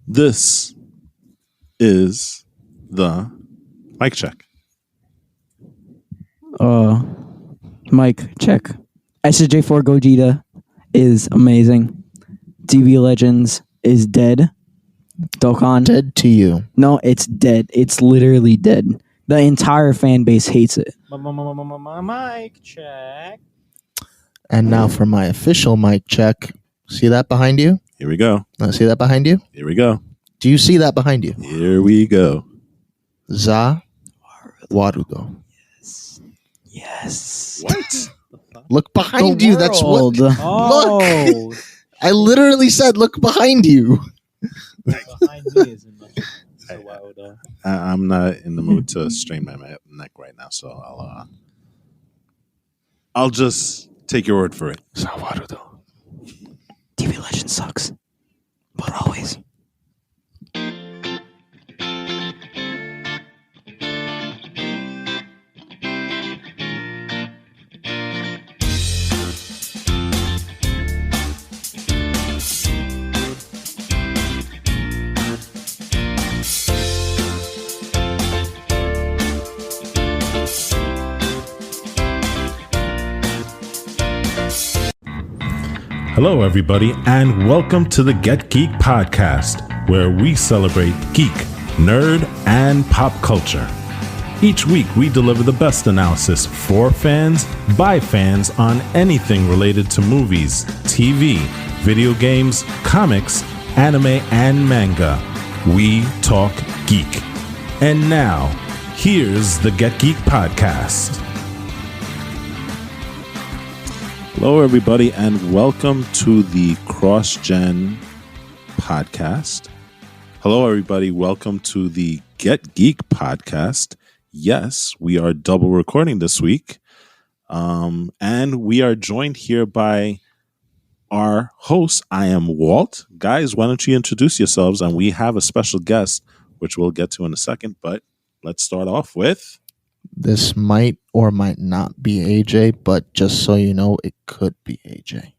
This is the mic check. Mic check. SJ4 Gogeta is amazing. TV Legends is dead. Dokkan. Dead to you. No, it's dead. It's literally dead. The entire fan base hates it. Mic check. And now for my official mic check. See that behind you? Here we go. See that behind you? Here we go. Do you see that behind you? Here we go. Za Warudo. Yes. What? Look behind you. That's what. Oh, Look. I literally said, look behind you. behind me is in so wild. I'm not in the mood to strain my neck right now, so I'll just take your word for it. Za Warudo. TV Legend sucks. But always. Hello, everybody, and welcome to the Get Geek podcast, where we celebrate geek, nerd, and pop culture. Each week, we deliver the best analysis for fans, by fans, on anything related to movies, TV, video games, comics, anime, and manga. We talk geek. And now, here's the Get Geek podcast. Hello, everybody, and welcome to the CrossGen podcast. Hello, everybody. Welcome to the Get Geek podcast. Yes, we are double recording this week, and we are joined here by our host. I am Walt. Guys, why don't you introduce yourselves? And we have a special guest, which we'll get to in a second, but let's start off with... This might or might not be AJ, but just so you know, it could be AJ.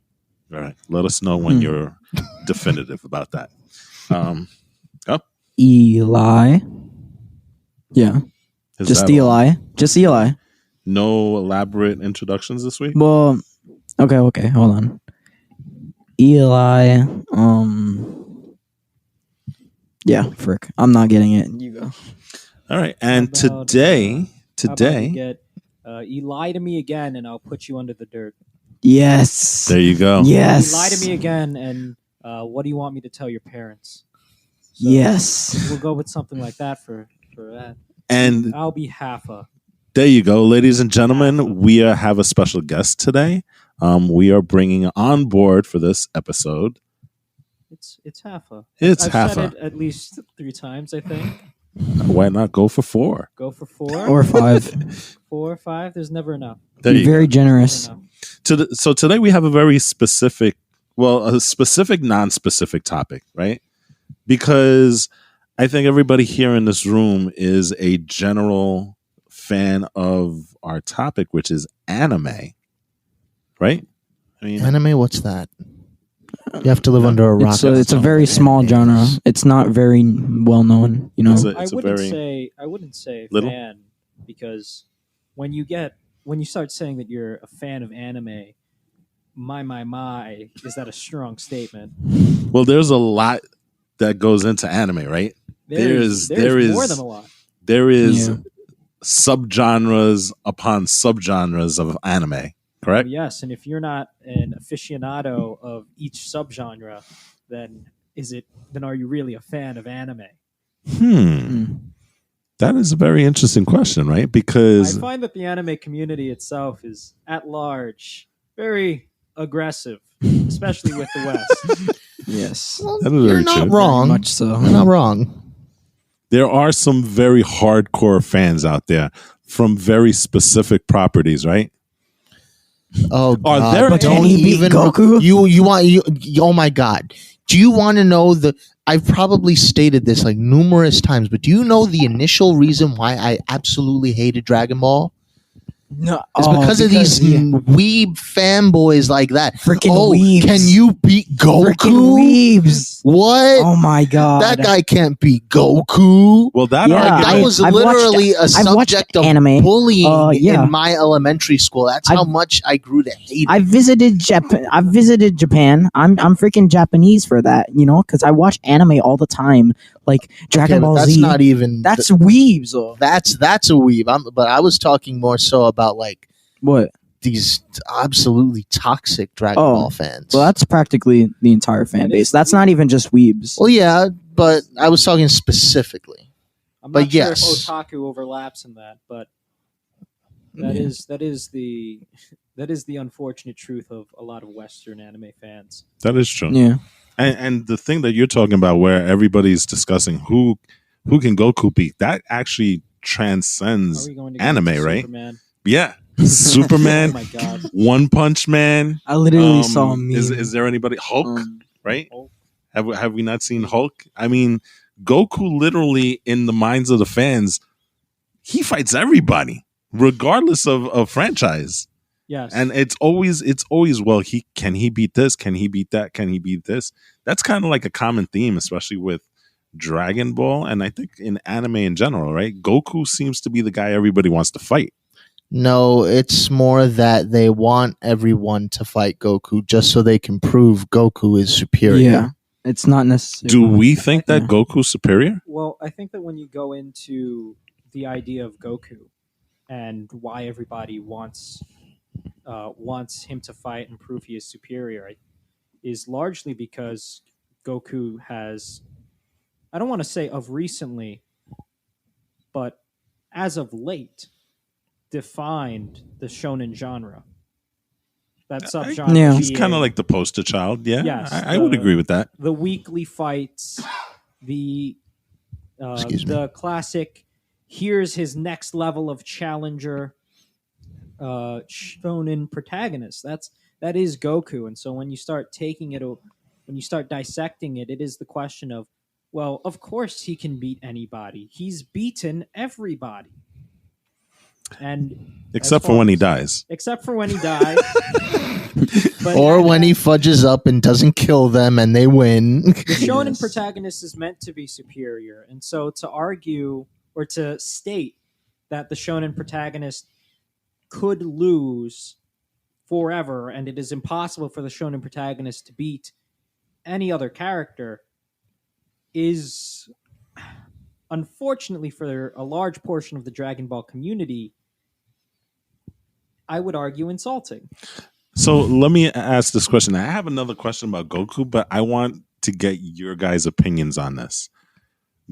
All right. Let us know when you're definitive about that. Eli. Yeah. Is Just that all? Eli. Just Eli. No elaborate introductions this week? Well, okay. Hold on. Eli. Yeah, frick. I'm not getting it. You go. All right. And How about, today, How about we get you lie to me again, and I'll put you under the dirt. Yes. there you go. Yes. You lie to me again, and what do you want me to tell your parents? So Yes. we'll go with something like that for that. And I'll be half a. there you go, ladies and gentlemen. We have a special guest today. We are bringing on board for this episode. It's half a. It's I've half said a. it at least 3 times, I think. Why not go for 4? Go for 4 Or 5. 4 or 5. There's never enough. There You're you very go. generous. Never enough. So today we have a very specific, a specific, non-specific topic, right? Because I think everybody here in this room is a general fan of our topic, which is anime, right? I mean, Anime, what's that? You have to live under a rock. It's a very small genre. It's not very well known, you know. It's I a wouldn't say Little? fan, because when you start saying that you're a fan of anime, my, is that a strong statement? well, there's a lot that goes into anime, right? There is more than a lot. There is Yeah. subgenres upon subgenres of anime, correct? Yes, and if you're not an aficionado of each subgenre, then are you really a fan of anime? That is a very interesting question, right? Because I find that the anime community itself is at large very aggressive, especially with the West. Yes. Well, that is you're very not true. wrong. Much so. You're not wrong. There are some very hardcore fans out there from very specific properties, right? Oh, Are God. there But Can don't he beat even Goku? oh my God. Do you want to know I've probably stated this like numerous times, but do you know the initial reason why I absolutely hated Dragon Ball? No, It's because of these weeb fanboys like that. Freaking oh, weebs. Can you beat Goku? Freaking weebs. What? Oh my god. That guy can't beat Goku. Well, that Yeah, argument, That was I've literally a I've watched subject of anime. bullying Yeah. in my elementary school. That's how much I grew to hate it. I've visited Japan. I'm freaking Japanese for that, you know, because I watch anime all the time, like Dragon Ball that's Z. not even. That's weebs. That's a weeb. But I was talking more so about like What? these absolutely toxic Dragon Ball fans. Well, that's practically the entire fan base. That's not even just weebs. Well, yeah, but I was talking specifically. I'm But not sure yes. if otaku overlaps in that, but that is the unfortunate truth of a lot of Western anime fans. that is true. Yeah. And the thing that you're talking about, where everybody's discussing who can Goku beat, that actually transcends Are we going to anime, get into right? Superman? Yeah, Superman, Oh my god! One Punch Man. I literally saw a meme. Is there anybody Hulk? Right? Hulk. Have we not seen Hulk? I mean, Goku literally, in the minds of the fans, he fights everybody, regardless of franchise. Yes, And it's always well, can he beat this? Can he beat that? Can he beat this? That's kind of like a common theme, especially with Dragon Ball, and I think in anime in general, right? Goku seems to be the guy everybody wants to fight. No, it's more that they want everyone to fight Goku just so they can prove Goku is superior. Yeah. It's not necessary. Do we think that Yeah. Goku's superior? Well, I think that when you go into the idea of Goku and why everybody wants him to fight and prove he is superior, is largely because Goku has, I don't want to say of recently, but as of late, defined the shonen genre. That subgenre. Yeah. He's kind of like the poster child. Yeah, Yes, I would agree with that. the weekly fights, the Excuse me. the classic. Here's his next level of challenger, shonen protagonist. That is Goku. And so when you start when you start dissecting it, it is the question of, well, of course he can beat anybody. He's beaten everybody. And Except for when he dies. except for when he dies. But Or when he fudges up and doesn't kill them and they win. the shonen protagonist is meant to be superior, and so to argue or to state that the shonen protagonist could lose forever and it is impossible for the shonen protagonist to beat any other character is, unfortunately for a large portion of the Dragon Ball community, I would argue insulting. So let me ask this question. I have another question about Goku, but I want to get your guys' opinions on this.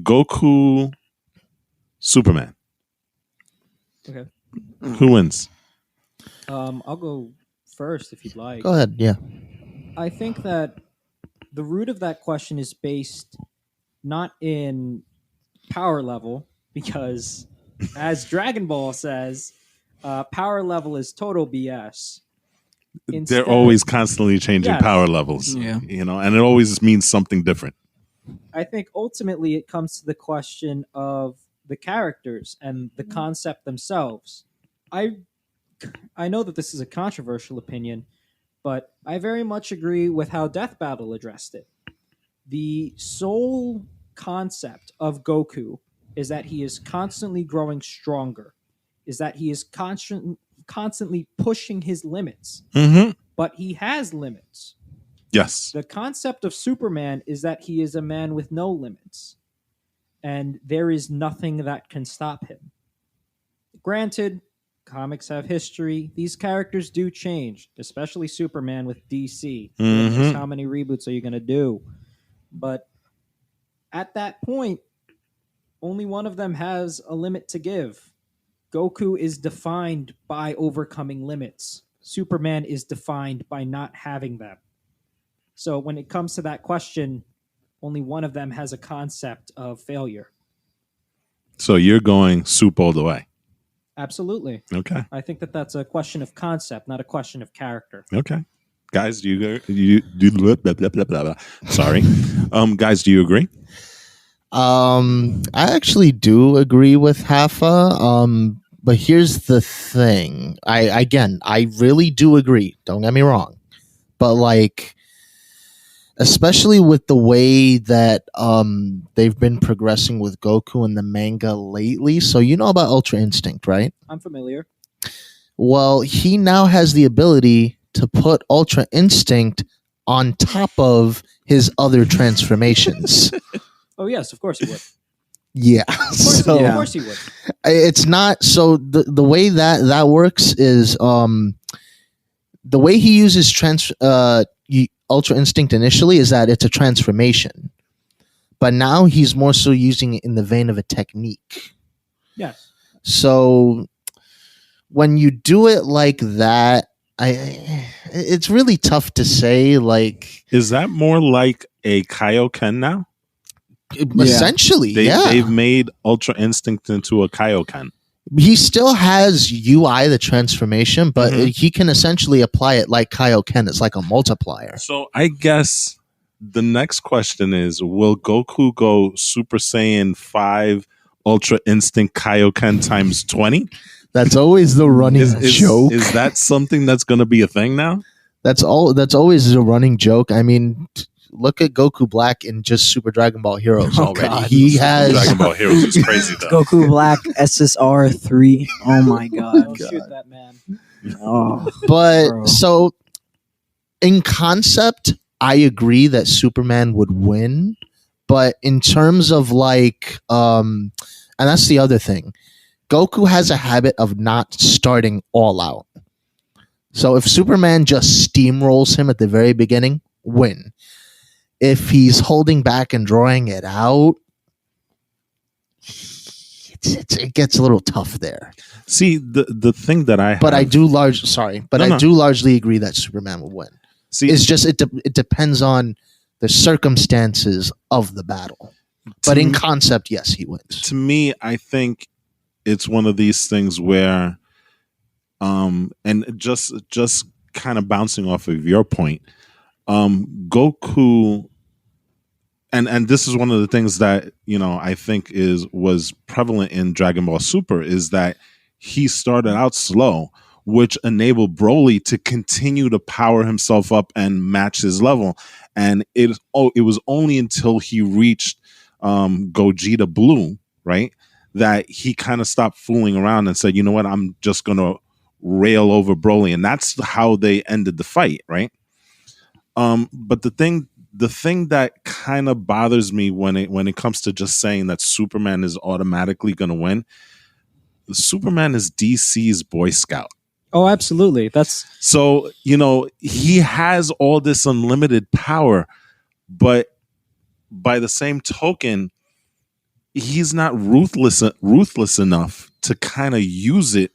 Goku, Superman. Okay. Who wins? I'll go first if you'd like. Go ahead, yeah. I think that the root of that question is based not in power level, because as Dragon Ball says, power level is total BS. Instead, They're always constantly changing Yes. power levels. Yeah. You know, and it always means something different. I think ultimately it comes to the question of the characters and the concept themselves. I know that this is a controversial opinion, but I very much agree with how Death Battle addressed it. The sole concept of Goku is that he is constantly growing stronger, is that he is constantly pushing his limits, Mm-hmm. but he has limits. Yes. The concept of Superman is that he is a man with no limits, and there is nothing that can stop him. Granted, comics have history. These characters do change, especially Superman with DC. Mhm. How many reboots are you going to do? But at that point, only one of them has a limit to give. Goku is defined by overcoming limits. Superman is defined by not having them. So when it comes to that question, only one of them has a concept of failure. So you're going soup all the way. Absolutely. Okay. I think that that's a question of concept, not a question of character. Okay. Guys, do you blah, blah, blah, blah, blah. Sorry. Guys, do you agree? I actually do agree with Hafa. But here's the thing. I really do agree. Don't get me wrong. But like, especially with the way that they've been progressing with Goku in the manga lately. So you know about Ultra Instinct, right? I'm familiar. Well, he now has the ability to put Ultra Instinct on top of his other transformations. Oh yes, of course he would. Yeah. So Of course he would. it's not so the way that works is the way he uses Ultra Instinct initially is that it's a transformation. But now he's more so using it in the vein of a technique. Yes. So when you do it like that, it's really tough to say. Like, Is that more like a Kaioken now? essentially, They've made Ultra Instinct into a Kaioken. He still has UI, the transformation, but he can essentially apply it like Kaioken. It's like a multiplier. So I guess the next question is, will Goku go Super Saiyan 5 Ultra Instinct Kaioken times 20? That's always the running joke. Is that something that's going to be a thing now? That's always a running joke. I mean, look at Goku Black in just Super Dragon Ball Heroes already. God. He has Dragon Ball Heroes is crazy though. Goku Black SSR 3. Oh my god. Don't shoot that man. Oh, but bro. so in concept, I agree that Superman would win, but in terms of like and that's the other thing. Goku has a habit of not starting all out. So if Superman just steamrolls him at the very beginning, win. If he's holding back and drawing it out, it gets a little tough there. See, the thing that I have, But I do largely agree that Superman will win. see, It's just it depends on the circumstances of the battle. But in concept, yes, he wins. to me, I think it's one of these things where, and just kind of bouncing off of your point, Goku, and this is one of the things that I think was prevalent in Dragon Ball Super is that he started out slow, which enabled Broly to continue to power himself up and match his level, and it was only until he reached Gogeta Blue, right, that he kind of stopped fooling around and said, you know what, I'm just going to rail over Broly. And that's how they ended the fight, right? But the thing that kind of bothers me when it comes to just saying that Superman is automatically going to win, Superman is DC's Boy Scout. Oh, absolutely. That's So, he has all this unlimited power, but by the same token, he's not ruthless enough to kind of use it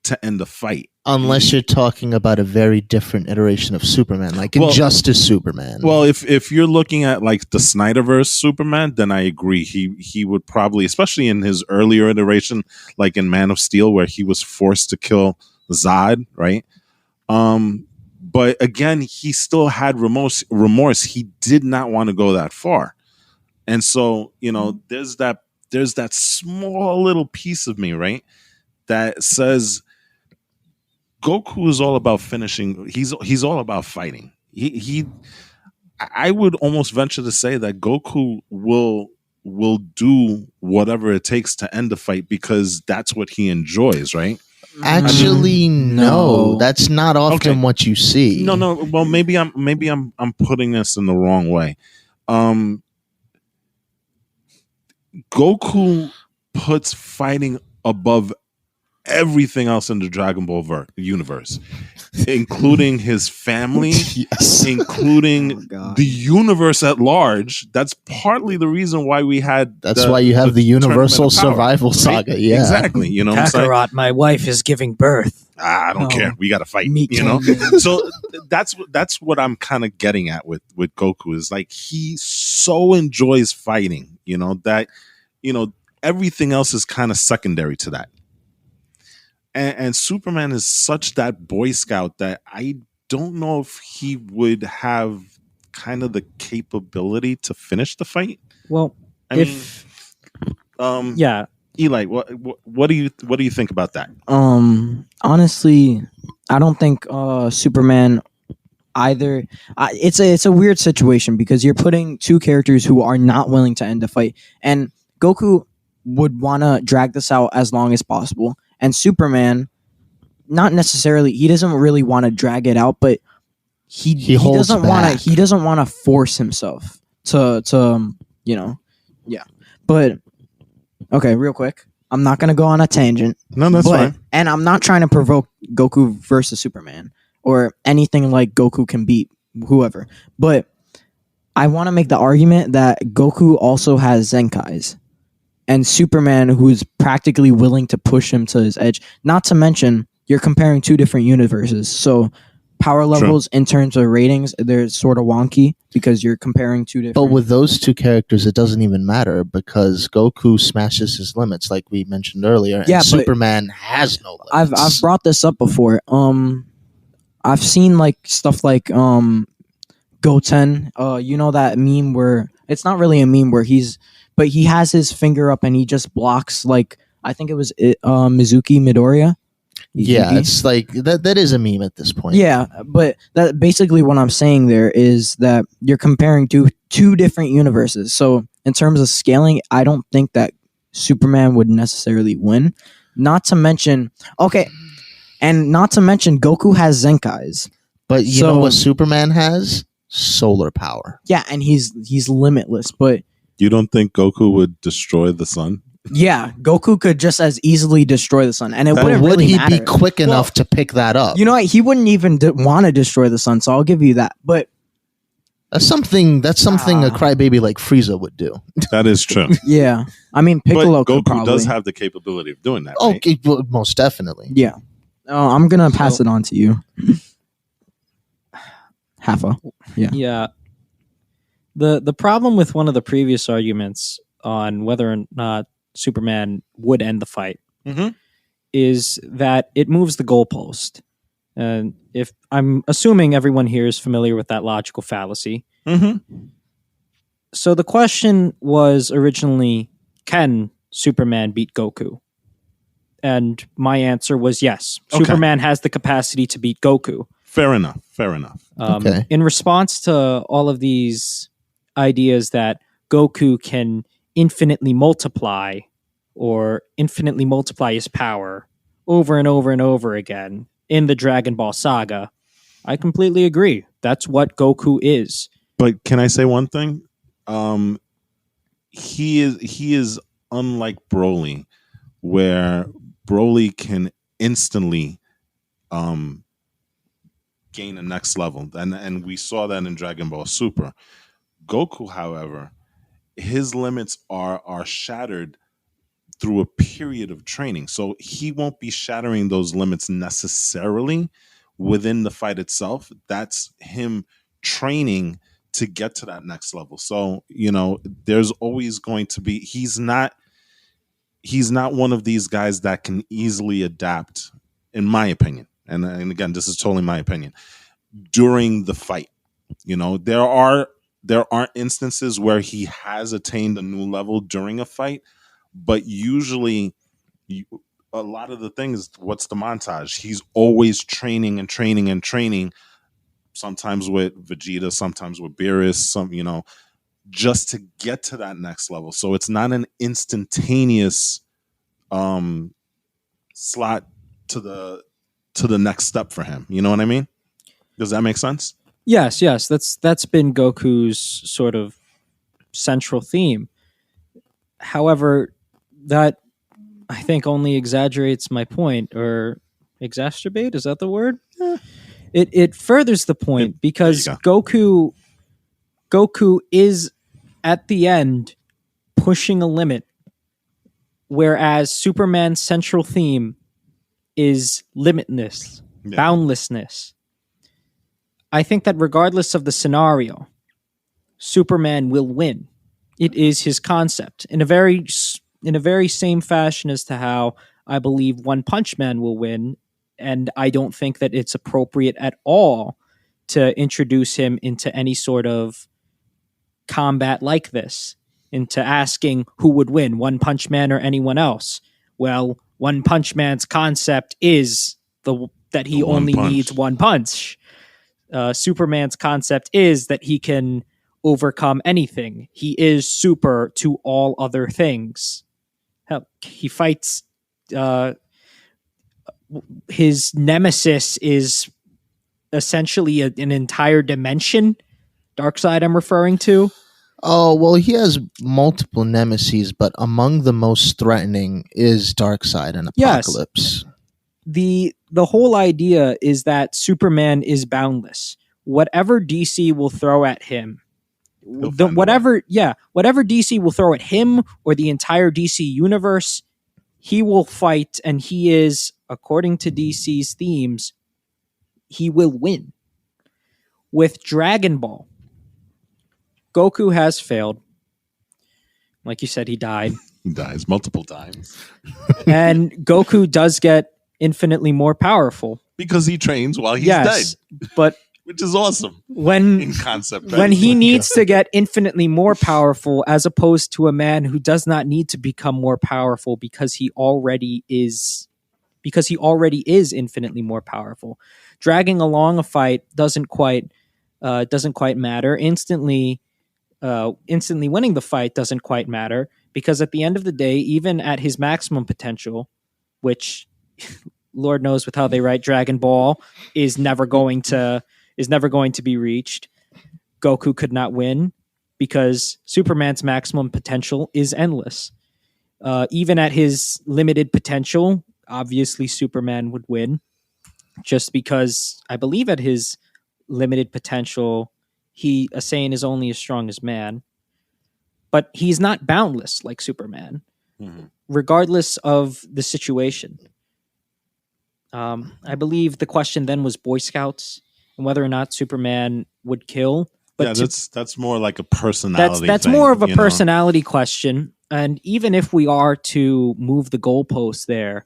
to end the fight. Unless you're talking about a very different iteration of Superman, like Injustice Superman. Well, if you're looking at like the Snyderverse Superman, then I agree. He would probably, especially in his earlier iteration, like in Man of Steel, where he was forced to kill Zod, right? But again, he still had remorse. He did not want to go that far. And so, there's that small little piece of me, right, that says Goku is all about finishing. He's all about fighting. I would almost venture to say that Goku will do whatever it takes to end the fight because that's what he enjoys, right? Actually, no, that's not often what you see. No. Well, maybe I'm putting this in the wrong way. Goku puts fighting above everything else in the Dragon Ball universe, including his family, including the universe at large. That's partly the reason why we had. That's why you have the Universal Survival Saga. Right? Yeah, exactly. You know, Kakarot, my wife is giving birth. I don't care. We got to fight. So that's what I'm kind of getting at with Goku is like he so enjoys fighting. That everything else is kind of secondary to that. And Superman is such that Boy Scout that I don't know if he would have kind of the capability to finish the fight. Well, I mean, Eli, what do you think about that? Honestly, I don't think Superman either. It's a weird situation because you're putting two characters who are not willing to end a fight, and Goku would want to drag this out as long as possible, and Superman, not necessarily. He doesn't really want to drag it out, but he holds doesn't want to. back. He doesn't want to force himself to yeah. But okay, real quick. I'm not gonna go on a tangent. No, that's fine. And I'm not trying to provoke Goku versus Superman or anything like Goku can beat whoever. But I want to make the argument that Goku also has Zenkais. And Superman, who's practically willing to push him to his edge. Not to mention, you're comparing two different universes. So power levels in terms of ratings, they're sort of wonky because you're comparing two different. But with those two characters, it doesn't even matter because Goku smashes his limits, like we mentioned earlier, and Superman has no limits. I've brought this up before. I've seen like stuff like Goten. You know that meme where it's not really a meme where he has his finger up and he just blocks like I think it was Mizuki Midoriya. Yeah, it's like that is a meme at this point. Yeah, but that basically what I'm saying there is that you're comparing two different universes. So in terms of scaling, I don't think that Superman would necessarily win. Not to mention Goku has Zenkais. But you know what Superman has? Solar power. Yeah, and he's limitless, but you don't think Goku would destroy the sun? Yeah, Goku could just as easily destroy the sun, and it wouldn't would really he matter. be quick enough to pick that up? You know what? He wouldn't even want to destroy the sun, so I'll give you that. But that's something a crybaby like Frieza would do. That is true. Yeah, I mean Piccolo but Goku probably does have the capability of doing that. Right? Okay, well, most definitely. Yeah, I'm gonna pass it on to you, Haffa. Yeah. The problem with one of the previous arguments on whether or not Superman would end the fight is that it moves the goalpost. And if I'm assuming everyone here is familiar with that logical fallacy. So the question was originally, can Superman beat Goku? And my answer was yes. Okay. Superman has the capacity to beat Goku. Fair enough. Okay. In response to all of these ideas that Goku can infinitely multiply his power over and over and over again in the Dragon Ball saga, I completely agree. That's what Goku is. But can I say one thing? He is unlike Broly, where Broly can instantly gain a next level, and we saw that in Dragon Ball Super. Goku, however, his limits are shattered through a period of training. So he won't be shattering those limits necessarily within the fight itself. That's him training to get to that next level. So, there's always going to be, he's not one of these guys that can easily adapt, in my opinion. And again, this is totally my opinion. During the fight, there are instances where he has attained a new level during a fight, but usually a lot of the things, what's the montage? He's always training and training and training, sometimes with Vegeta, sometimes with Beerus, just to get to that next level. So it's not an instantaneous slot to the next step for him. You know what I mean? Does that make sense? Yes. That's been Goku's sort of central theme. However, that I think only exaggerates my point, or exacerbate, is that the word? It furthers the point because Goku is at the end pushing a limit, whereas Superman's central theme is limitless, boundlessness. I think that regardless of the scenario, Superman will win. It is his concept in a very same fashion as to how I believe One Punch Man will win, and I don't think that it's appropriate at all to introduce him into any sort of combat like this. into asking who would win, One Punch Man or anyone else. Well, One Punch Man's concept is that he The one only punch. needs one punch. Superman's concept is that he can overcome anything. He is super to all other things. Hell, he fights. His nemesis is essentially an entire dimension. Darkseid, I'm referring to. Oh, well, he has multiple nemesis, but among the most threatening is Darkseid and Yes. Apocalypse. The whole idea is that Superman is boundless. Whatever DC will throw at him, whatever DC will throw at him or the entire DC universe, he will fight, and he is, according to DC's themes, he will win. With Dragon Ball, Goku has failed. Like you said, he died. He dies multiple times And Goku does get infinitely more powerful. because he trains while he's Yes, dead, but which is awesome when in concept. when he needs to get infinitely more powerful, as opposed to a man who does not need to become more powerful because he already is infinitely more powerful. Dragging along a fight doesn't quite matter. Instantly winning the fight doesn't quite matter, because at the end of the day, even at his maximum potential, which Lord knows with how they write Dragon Ball is never going to be reached, Goku could not win because Superman's maximum potential is endless. Even at his limited potential, obviously Superman would win, just because I believe at his limited potential, a Saiyan is only as strong as man. But he's not boundless like Superman, regardless of the situation. I believe the question then was Boy Scouts and whether or not Superman would kill. But yeah, that's more like a personality. that's thing, more of a you know? personality question. And even if we are to move the goalposts there,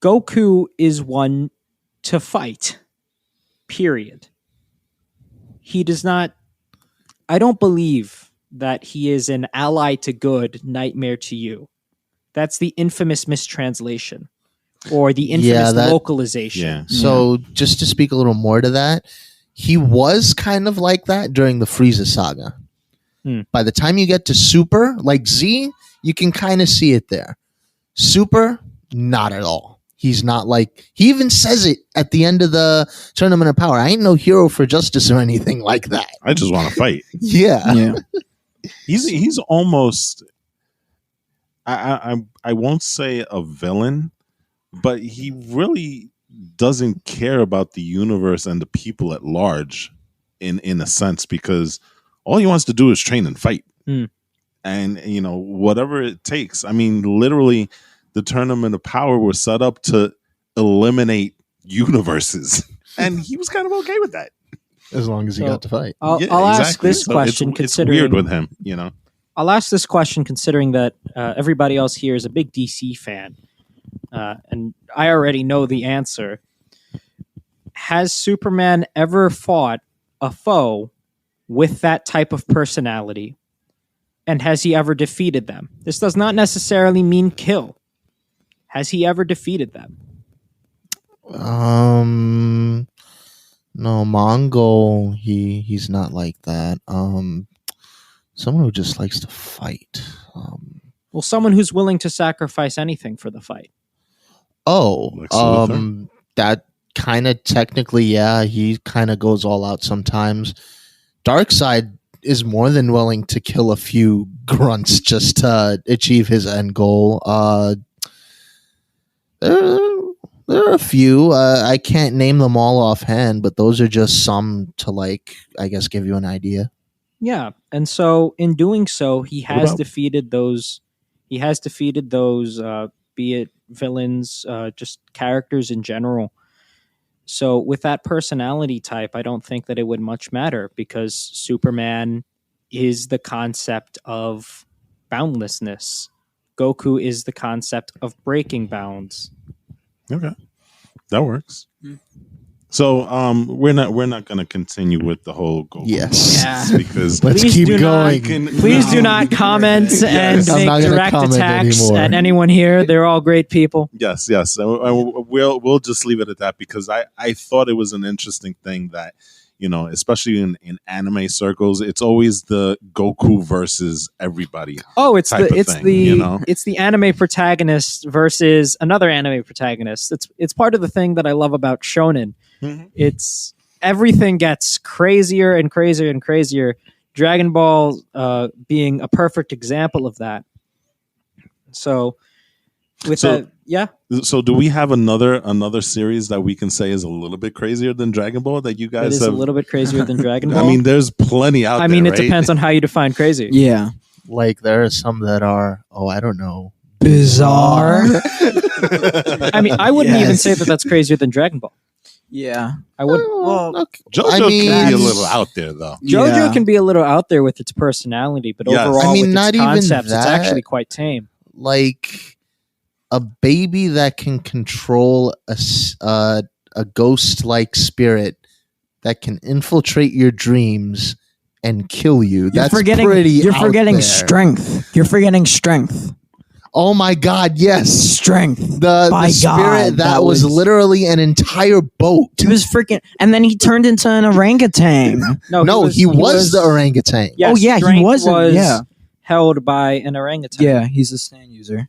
Goku is one to fight. Period. He does not. I don't believe that he is an ally to good, nightmare to you. That's the infamous mistranslation or the infamous localization. Yeah. So, just to speak a little more to that, he was kind of like that during the Frieza saga. By the time you get to Super, like Z, you can kind of see it there. Super, not at all. He's not like, he even says it at the end of the Tournament of Power. I ain't no hero for justice or anything like that. I just want to fight. Yeah. Yeah. He's almost. I won't say a villain, but he really doesn't care about the universe and the people at large, in a sense, because all he wants to do is train and fight, and whatever it takes. I mean, literally, the Tournament of Power was set up to eliminate universes, and he was kind of okay with that. As long as he got to fight. I'll ask this question, It's considering weird with him, I'll ask this question considering that everybody else here is a big DC fan, and I already know the answer. Has Superman ever fought a foe with that type of personality? And has he ever defeated them? This does not necessarily mean kill. Has he ever defeated them? No, Mongol, he's not like that. Someone who just likes to fight. Well, someone who's willing to sacrifice anything for the fight. Lex Luthor? That kind of technically, yeah, he kind of goes all out sometimes. Darkseid is more than willing to kill a few grunts just to achieve his end goal. There are a few. I can't name them all offhand, but those are just some to, like, I guess, give you an idea. Yeah, and so in doing so, he has about- defeated those. He has defeated those, be it villains, just characters in general. So with that personality type, I don't think that it would much matter, because Superman is the concept of boundlessness. Goku is the concept of breaking bounds. Okay, that works. So we're not going to continue with the whole Goku Yes. Yeah. because Let's Please keep do not- going. Please do not comment and I'm not make gonna direct comment attacks anymore. at anyone here. They're all great people. Yes. We'll just leave it at that because I thought it was an interesting thing that, especially in anime circles, it's always the Goku versus everybody. Oh, it's Type the of it's thing, the it's the anime protagonist versus another anime protagonist. It's part of the thing that I love about shonen. It's everything gets crazier and crazier and crazier. Dragon Ball being a perfect example of that. So that, yeah. So do we have another series that we can say is a little bit crazier than Dragon Ball that you That guys is have? a little bit crazier than Dragon Ball. I mean, there's plenty out there. I mean, it right? depends on how you define crazy. Yeah. Like there are some that are, I don't know. Bizarre. I mean, I wouldn't even Yes. say that that's crazier than Dragon Ball. Yeah. I would. Well, Okay. JoJo I mean, can be a that's- little out there though. JoJo Yeah. can be a little out there with its personality, but Yes. overall, I mean, with not its even concepts, it's that. actually quite tame. Like a baby that can control a ghost-like spirit that can infiltrate your dreams and kill you. That's pretty. You're out forgetting there. strength. You're forgetting strength. Oh my God! Yes, Strength. the By spirit God, that was literally an entire boat. He was freaking, and then he turned into an orangutan. No, he was the orangutan. Yeah, Oh, yeah, he strength wasn't- yeah. held by an orangutan. Yeah, he's a stand user.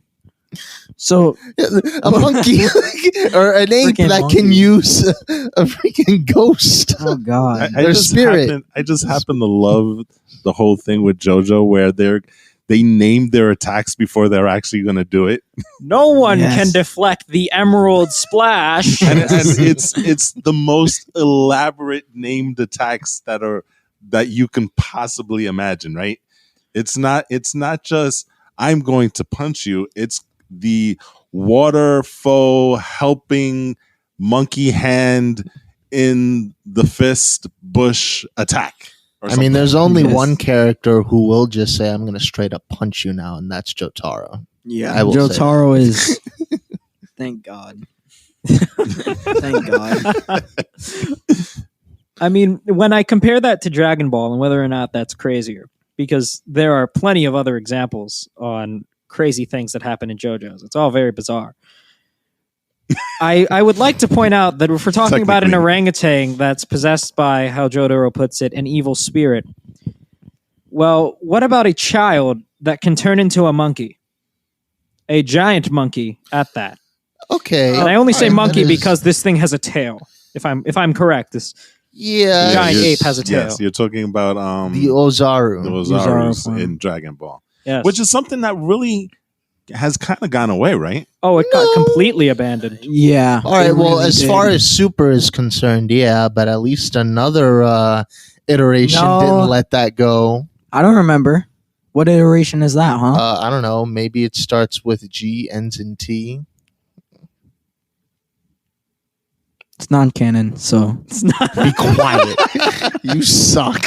So A monkey or an ape Freaking that monkey. can use a freaking ghost. oh god, I Their just spirit. I just happen to love the whole thing with JoJo where they named their attacks before they're actually going to do it, No one Yes. can deflect the Emerald Splash. and it's the most elaborate named attacks that you can possibly imagine. Right? It's not just I'm going to punch you. It's the water foe helping monkey hand in the fist bush attack. or I mean, something. there's only Yes. one character who will just say, "I'm going to straight up punch you now," and that's Jotaro. yeah, I will say Jotaro is. Thank God. Thank God. I mean, when I compare that to Dragon Ball and whether or not that's crazier, because there are plenty of other examples on crazy things that happen in JoJo's. It's all very bizarre. I would like to point out that if we're talking about an Technically. orangutan that's possessed by, how Jotaro puts it, an evil spirit, well, what about a child that can turn into a monkey? A giant monkey at that. Okay, And I only say Alright, monkey that is- because this thing has a tail. If I'm correct, this yeah, giant you're- ape has a tail. Yes, you're talking about the Ozaru. the Ozaru Ozarus form. in Dragon Ball, Yes. which is something that really has kind of gone away, right? Oh, it got No. completely abandoned. Yeah. All right. it Well, really as did. far as Super is concerned, yeah, but at least another iteration No. didn't let that go. I don't remember. What iteration is that, huh? I don't know. Maybe it starts with G, ends in T. It's non-canon, so It's not. Be quiet. You suck.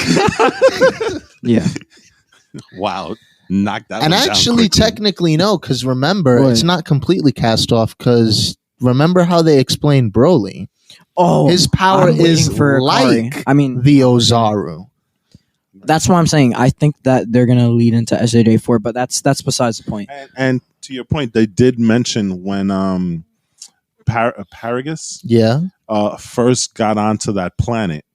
yeah. Wow, knock that. And one down actually, quickly. technically, no, because remember, What? it's not completely cast off. Because remember how they explained Broly? Oh, His power I'm waiting is for Akari. like I mean, the Ozaru. that's what I'm saying. I think that they're gonna lead into SAJ4, but that's besides the point. And to your point, they did mention when Paragus Yeah. first got onto that planet,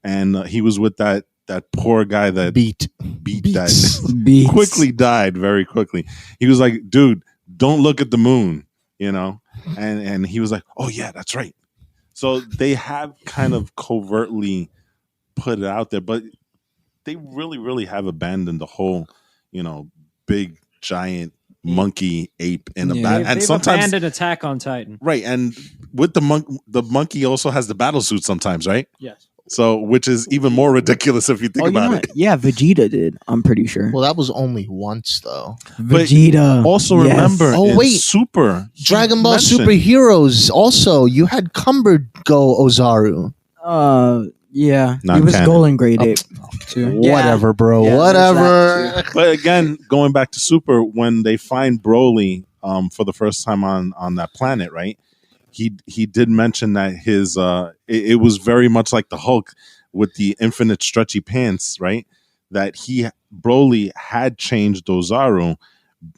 and he was with that poor guy that Beat. beat Beats. that Beats. quickly died very quickly. He was like, "Dude, don't look at the moon," and he was like, "Oh yeah, that's right." So they have kind of covertly put it out there, but they really have abandoned the whole, big giant monkey ape in a Yeah. bat, and They've sometimes abandoned Attack on Titan. right, and with the monkey also has the battle suit sometimes, right? Yes. So, which is even more ridiculous if you think about it. Yeah, Vegeta did. I'm pretty sure. Well, that was only once, though. But Vegeta. Also, Yes. remember, Oh, in wait. Super he Dragon Ball mentioned- Superheroes. Also, you had Cumbered Go Ozaru. Yeah, Not he was canon. Golden Grade Oh. Ape too. Whatever, bro. Yeah, there's Whatever. that But again, going back to Super, when they find Broly for the first time on that planet, right? he did mention that his it was very much like the Hulk with the infinite stretchy pants, right? That Broly had changed Ozaru,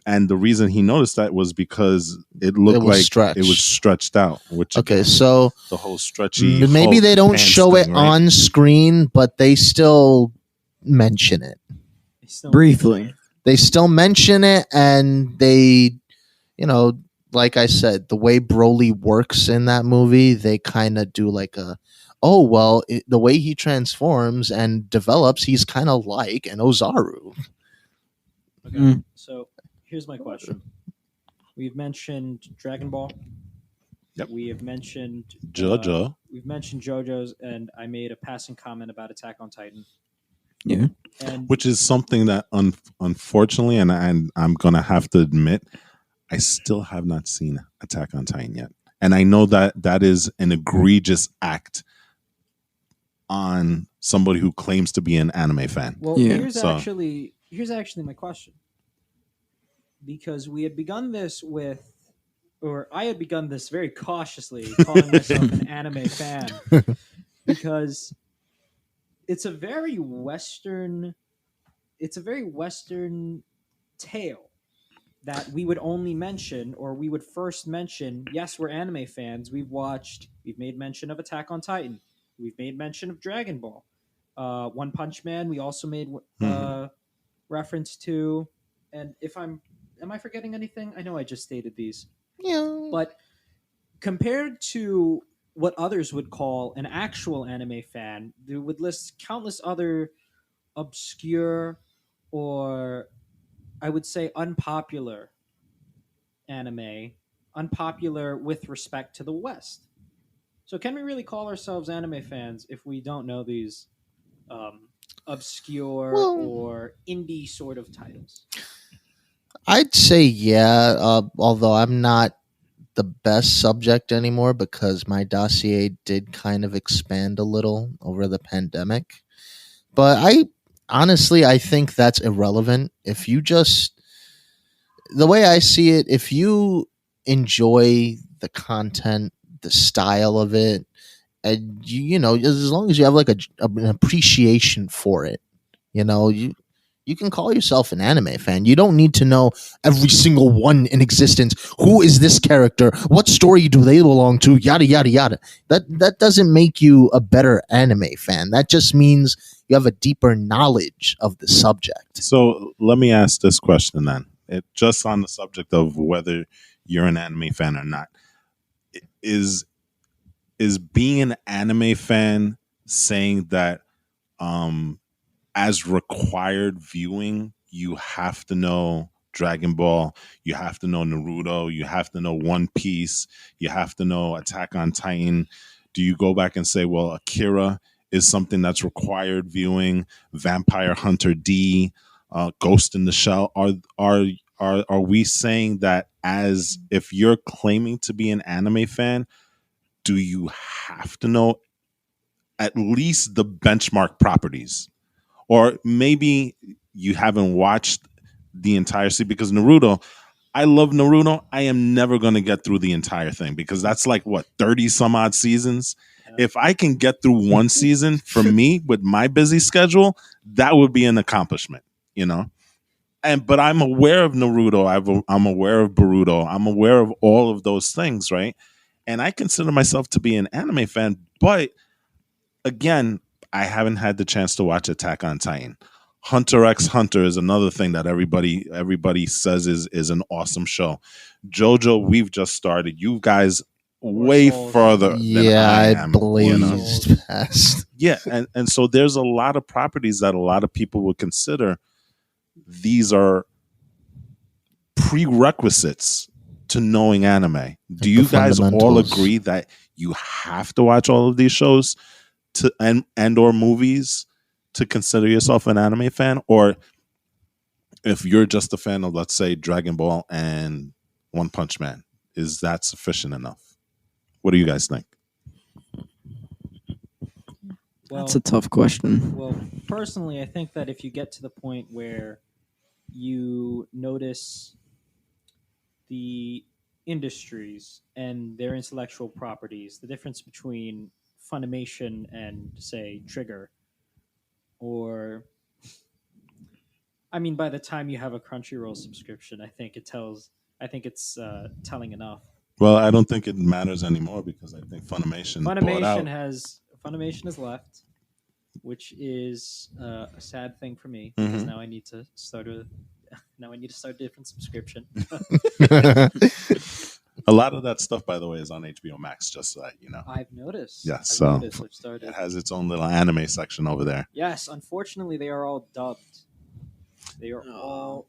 and the reason he noticed that was because it looked It was like stretched. it was stretched out. Which Okay, again, so the whole stretchy maybe Hulk they don't pants show thing, it right? on screen, but they still mention it. They still Briefly. mention it. They still mention it, and they, you know, like I said, the way Broly works in that movie, they kind of do like a, oh well, the way he transforms and develops, he's kind of like an Ozaru. Okay, Mm. so here's my question. We've mentioned Dragon Ball. Yep. We have mentioned JoJo. We've mentioned JoJo's, and I made a passing comment about Attack on Titan. Yeah. And Which is something that unfortunately, and I'm gonna have to admit, I still have not seen Attack on Titan yet, and I know that is an egregious act on somebody who claims to be an anime fan. well, Yeah. here's So- actually my question. Because we had begun this with, or I had begun this very cautiously, calling myself an anime fan, because it's a very Western tale that we would only mention, or we would first mention. Yes, we're anime fans. We've made mention of Attack on Titan. We've made mention of Dragon Ball, One Punch Man. We also made reference to, and am I forgetting anything? I know I just stated these, Yeah, but compared to what others would call an actual anime fan, they would list countless other obscure, or I would say unpopular unpopular with respect to the West. So can we really call ourselves anime fans if we don't know these obscure Well- or indie sort of titles? I'd say yeah. Although I'm not the best subject anymore because my dossier did kind of expand a little over the pandemic. But I think that's irrelevant. If you just, the way I see it, if you enjoy the content, the style of it, and you know, as long as you have like an appreciation for it, you know, you can call yourself an anime fan. You don't need to know every single one in existence. Who is this character? What story do they belong to? Yada yada yada. That doesn't make you a better anime fan. That just means you have a deeper knowledge of the subject. So let me ask this question then. Just on the subject of whether you're an anime fan or not, is being an anime fan saying that as required viewing, you have to know Dragon Ball, you have to know Naruto, you have to know One Piece, you have to know Attack on Titan? Do you go back and say, well, Akira is something that's required viewing, Vampire Hunter D, Ghost in the Shell? Are we saying that as if you're claiming to be an anime fan, do you have to know at least the benchmark properties? Or maybe you haven't watched the entire series, because Naruto, I love Naruto. I am never going to get through the entire thing because that's like what, 30 some odd seasons. If I can get through one season, for me with my busy schedule, that would be an accomplishment, you know. But I'm aware of Naruto. I'm aware of Boruto. I'm aware of all of those things, right? And I consider myself to be an anime fan, but again, I haven't had the chance to watch Attack on Titan. Hunter x Hunter is another thing that everybody says is an awesome show. JoJo, we've just started. You guys way Souls. further than Yeah, I I am. You know? blazed past. Yeah, and so there's a lot of properties that a lot of people would consider these are prerequisites to knowing anime. Do you guys all fundamentals. agree that you have to watch all of these shows to and or movies to consider yourself an anime fan? Or if you're just a fan of, let's say, Dragon Ball and One Punch Man, is that sufficient enough? What do you guys think? Well, That's a tough question. Well, personally, I think that if you get to the point where you notice the industries and their intellectual properties, the difference between Funimation and, say, Trigger, or I mean, by the time you have a Crunchyroll subscription, I think it's telling enough. Well, I don't think it matters anymore because I think Funimation bought out. Funimation has left, which is a sad thing for me because Mhm. now I need to start a now I need to start a different subscription. A lot of that stuff, by the way, is on HBO Max. Just so that you know, I've noticed. Yeah, I've so noticed. I've started. it has its own little anime section over there. Yes, unfortunately, they are all dubbed. They are all.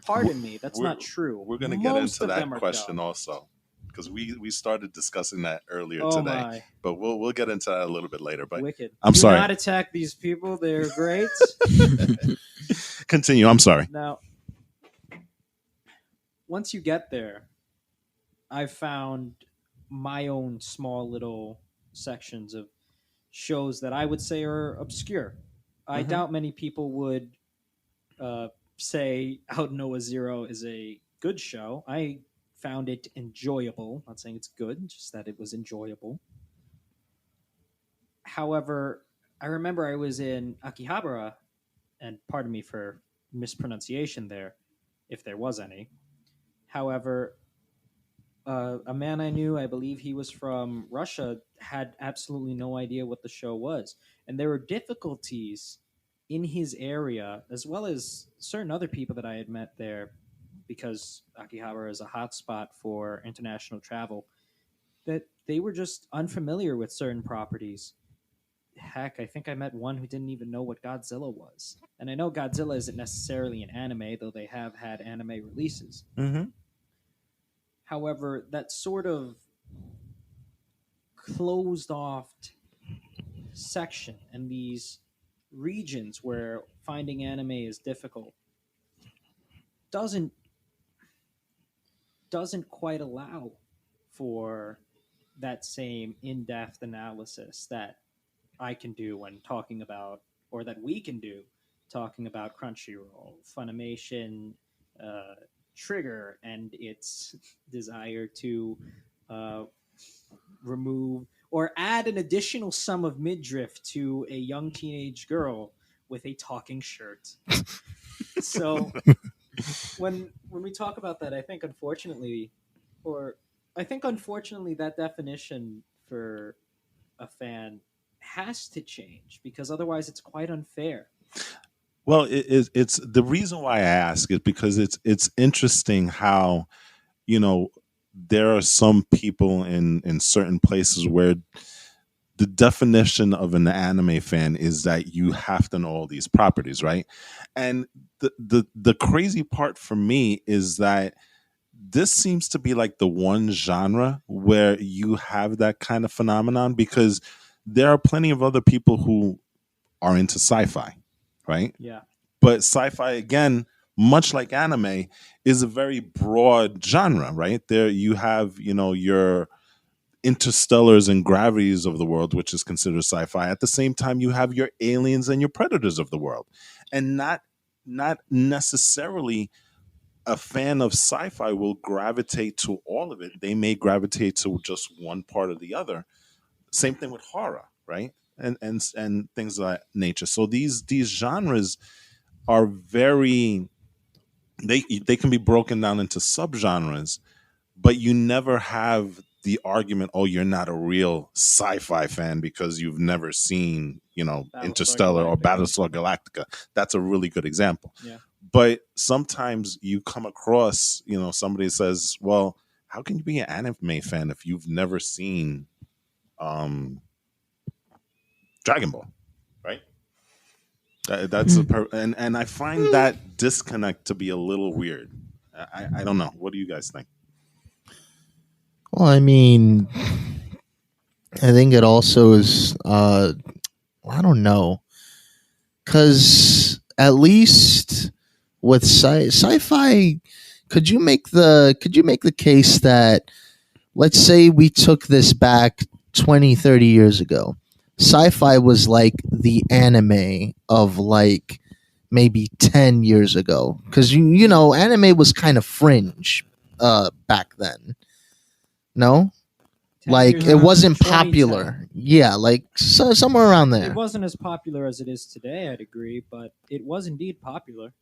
Pardon me, that's We're- not true. We're going to get Most into of that them are question dubbed. also because we started discussing that earlier Oh today, my, but we'll get into that a little bit later. But wicked! I'm Do sorry. not attack these people. They're great. Continue. I'm sorry. Now, once you get there, I've found my own small little sections of shows that I would say are obscure. I Mhm. doubt many people would say Out Noah Zero is a good show. I found it enjoyable. Not saying it's good, just that it was enjoyable. However, I remember I was in Akihabara, and pardon me for mispronunciation there, if there was any. However, a man I knew, I believe he was from Russia, had absolutely no idea what the show was. And there were difficulties in his area, as well as certain other people that I had met there, because Akihabara is a hotspot for international travel, that they were just unfamiliar with certain properties. Heck, I think I met one who didn't even know what Godzilla was. And I know Godzilla isn't necessarily an anime, though they have had anime releases. Mm-hmm. However, that sort of closed off section and these regions where finding anime is difficult doesn't quite allow for that same in-depth analysis that I can do when talking about, or that we can do talking about Crunchyroll, Funimation, Trigger, and its desire to remove or add an additional sum of midriff to a young teenage girl with a talking shirt. So when we talk about that, I think unfortunately that definition for a fan has to change, because otherwise it's quite unfair. Well, it's the reason why I ask is because it's interesting how, you know, there are some people in certain places where the definition of an anime fan is that you have to know all these properties, right? And the crazy part for me is that this seems to be like the one genre where you have that kind of phenomenon, because there are plenty of other people who are into sci-fi, right? Yeah. But sci-fi, again, much like anime, is a very broad genre, right? There you have, you know, your interstellars and gravities of the world, which is considered sci-fi. At the same time, you have your aliens and your predators of the world. And not necessarily a fan of sci-fi will gravitate to all of it. They may gravitate to just one part or the other. Same thing with horror, right? And things of that nature. So these genres are very, they can be broken down into subgenres, but you never have the argument, oh, you're not a real sci-fi fan because you've never seen, you know, Battlestar Interstellar or Galactica. Battlestar Galactica. That's a really good example. Yeah. But sometimes you come across, you know, somebody says, well, how can you be an anime fan if you've never seen Dragon Ball, right? That's and I find that disconnect to be a little weird. I don't know. What do you guys think? Well, I mean, I think it also is. I don't know, because at least with sci-fi, could you make the case that, let's say we took this back 20, 30 years ago, sci-fi was like the anime of like maybe 10 years ago, because you know anime was kind of fringe back then. No, 10 like years it ago, wasn't 2010. popular. Yeah, like somewhere around It there. wasn't as popular as it is today, I'd agree, but it was indeed popular.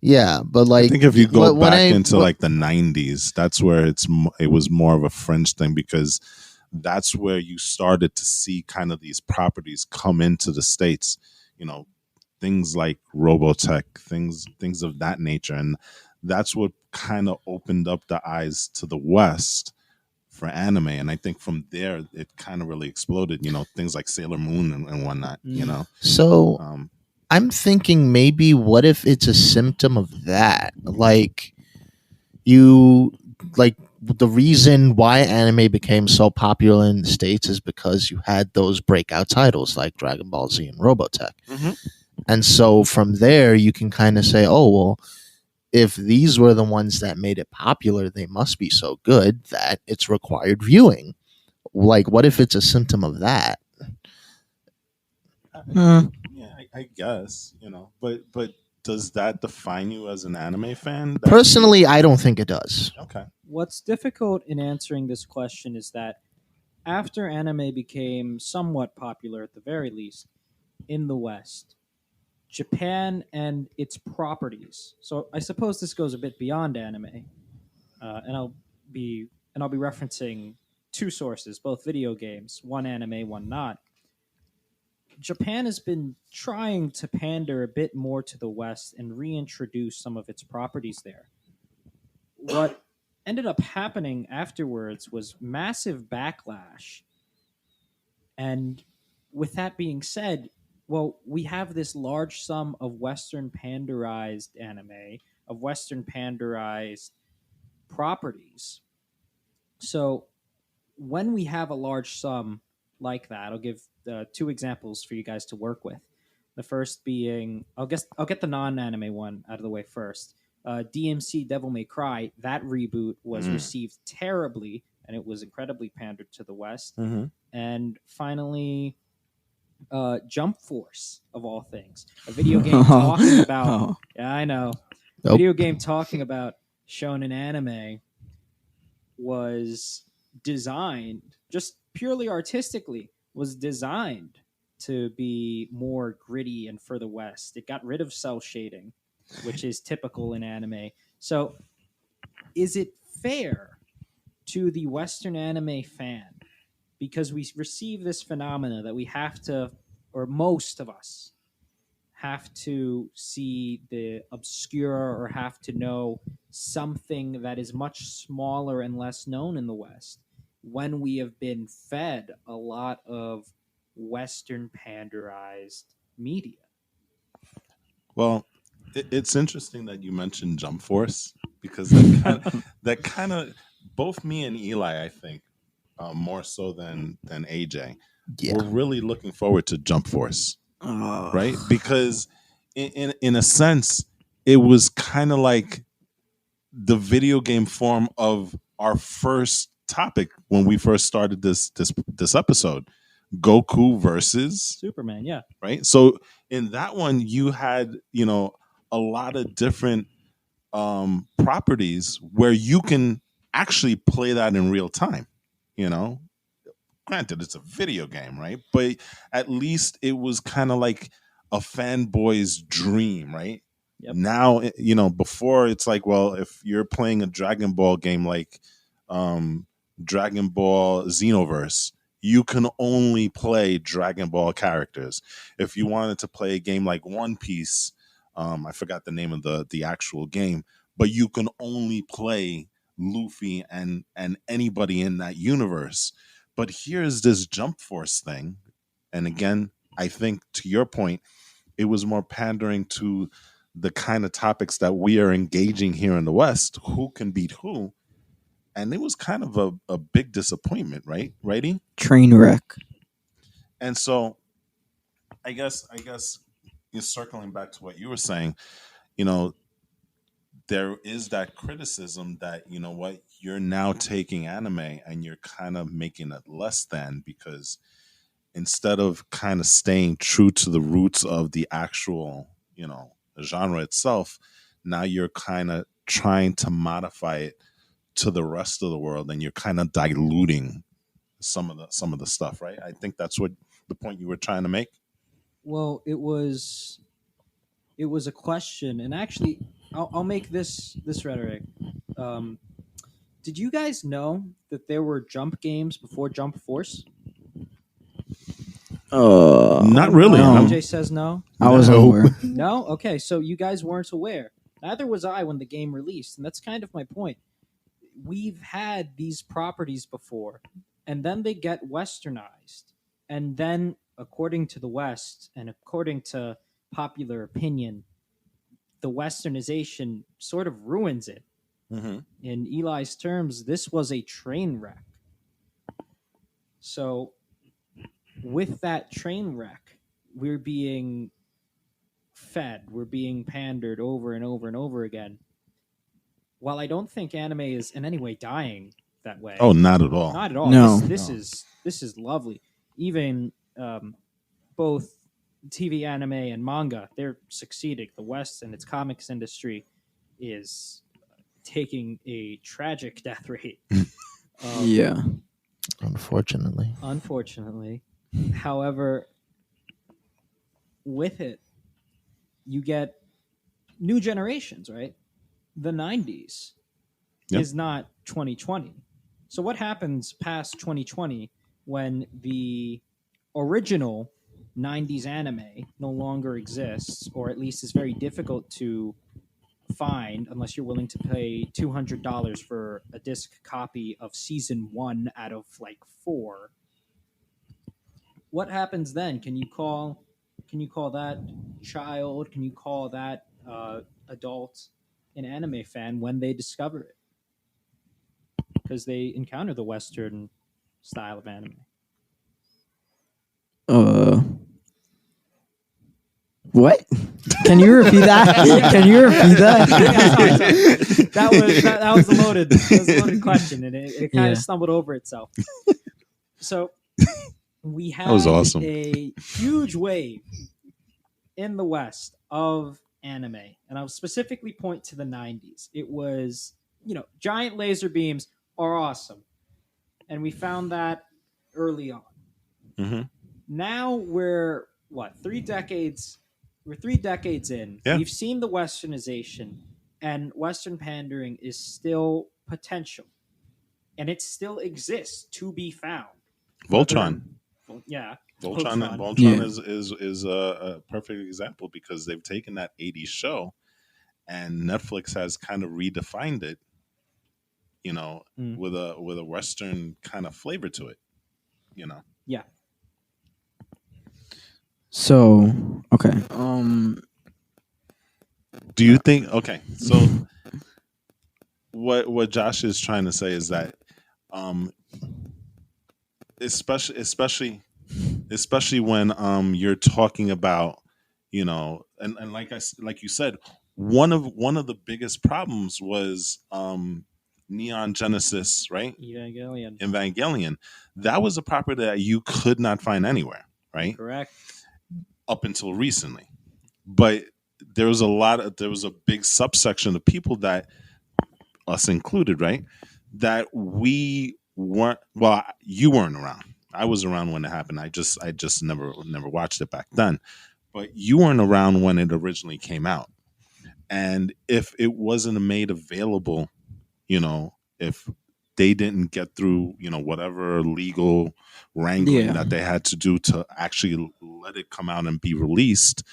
Yeah, but I like think if you go when back I into like the '90s, that's where it was more of a fringe thing because that's where you started to see kind of these properties come into the states. You know, things like Robotech, things of that nature, and that's what kind of opened up the eyes to the West for anime. And I think from there, it kind of really exploded. You know, things like Sailor Moon and whatnot. You know, so um, I'm thinking maybe what if it's a symptom of that? Like you like the reason why anime became so popular in the States is because you had those breakout titles like Dragon Ball Z and Robotech. Mhm. And so from there you can kind of say, oh well, if these were the ones that made it popular, they must be so good that it's required viewing. Like what if it's a symptom of that? Hmm. yeah, I guess you know, but does that define you as an anime fan? Personally, I don't think it does. Okay. What's difficult in answering this question is that after anime became somewhat popular, at the very least, in the West, Japan and its properties. So I suppose this goes a bit beyond anime, and be I'll be referencing two sources, both video games, one anime, one not. Japan has been trying to pander a bit more to the West and reintroduce some of its properties there. What ended up happening afterwards was massive backlash. And with that being said, well, we have this large sum of Western panderized anime, of Western panderized properties. So when we have a large sum like that, I'll give two examples for you guys to work with. The first being, I'll get the non-anime one out of the way first. DMC Devil May Cry, that reboot was received terribly, and it was incredibly pandered to the West. Mm-hmm. And finally, Jump Force of all things, a video game talking about. Oh. Yeah, I know. Nope. Video game talking about shonen anime was designed just purely artistically, was designed to be more gritty and further west. It got rid of cell shading, which is typical in anime. So is it fair to the Western anime fan, because we receive this phenomena that we have to, or most of us have to see the obscure or have to know something that is much smaller and less known in the West, when we have been fed a lot of Western panderized media? Well, it's interesting that you mentioned Jump Force because that kind of both me and Eli, I think, more so than AJ, Yeah. we're really looking forward to Jump Force, Oh. right? Because in a sense, it was kind of like the video game form of our first topic when we first started this episode, Goku versus Superman, yeah. right. So in that one, you had a lot of different properties where you can actually play that in real time. You know, granted, it's a video game, right? But at least it was kind of like a fanboy's dream, right? Yep. Now, before it's like, well, if you're playing a Dragon Ball game like Dragon Ball Xenoverse, you can only play Dragon Ball characters. If you wanted to play a game like One Piece, I forgot the name of the actual game, but you can only play Luffy and anybody in that universe. But here's this Jump Force thing. And again, I think to your point, it was more pandering to the kind of topics that we are engaging here in the West. Who can beat who? And it was kind of a big disappointment, right? Righty? Train wreck. And so I guess you're circling back to what you were saying, you know, there is that criticism that, you know what, you're now taking anime and you're kind of making it less than, because instead of kind of staying true to the roots of the actual, genre itself, now you're kind of trying to modify it to the rest of the world, and you're kind of diluting some of the stuff, right? I think that's what the point you were trying to make. Well, it was a question, and actually, I'll make this rhetoric. Did you guys know that there were jump games before Jump Force? Not really. no. I'm- AJ says no. I wasn't No. aware. No? Okay, so you guys weren't aware. Neither was I when the game released, and that's kind of my point. We've had these properties before, and then they get westernized. And then, according to the West, and according to popular opinion, the westernization sort of ruins it. Mhm. In Eli's terms, this was a train wreck. So, with that train wreck, we're being fed, we're being pandered over and over and over again. While I don't think anime is in any way dying that way, Oh, not at all. not at all. No. This is lovely. Even both TV anime and manga, they're succeeding. The West and its comics industry is taking a tragic death rate. Yeah. Unfortunately. Unfortunately. However, with it, you get new generations, right? The 90s Yep. is not 2020. So what happens past 2020 when the original 90s anime no longer exists, or at least is very difficult to find unless you're willing to pay $200 for a disc copy of season 1 out of like 4? What happens then? Can you call that child? Can you call that adult an anime fan when they discover it? Because they encounter the Western style of anime. What? Can you repeat that? Can you repeat that? That was a loaded question, and it kind Yeah. of stumbled over itself. So we had was awesome. a huge wave in the West of anime, and I'll specifically point to the 90s. It was, giant laser beams are awesome, and we found that early on. Mhm. Now we're 3 decades. We're 3 decades in. Yeah. We've seen the westernization, and Western pandering is still potential, and it still exists to be found. Voltron. Yeah. Voltron Yeah. is a perfect example, because they've taken that 80s show and Netflix has kind of redefined it, Mm. with a Western kind of flavor to it, Yeah. So, okay. Do you think? Okay, so what Josh is trying to say is that, especially when you're talking about, and like you said, one of the biggest problems was Neon Genesis, right? Evangelion. That was a property that you could not find anywhere, right? Correct. Up until recently. But there was a big subsection of people, that us included, right, that we weren't, well, you weren't around. I was around when it happened. I just never watched it back then. But you weren't around when it originally came out. And if it wasn't made available, if they didn't get through, whatever legal wrangling Yeah. that they had to do to actually let it come out and be released,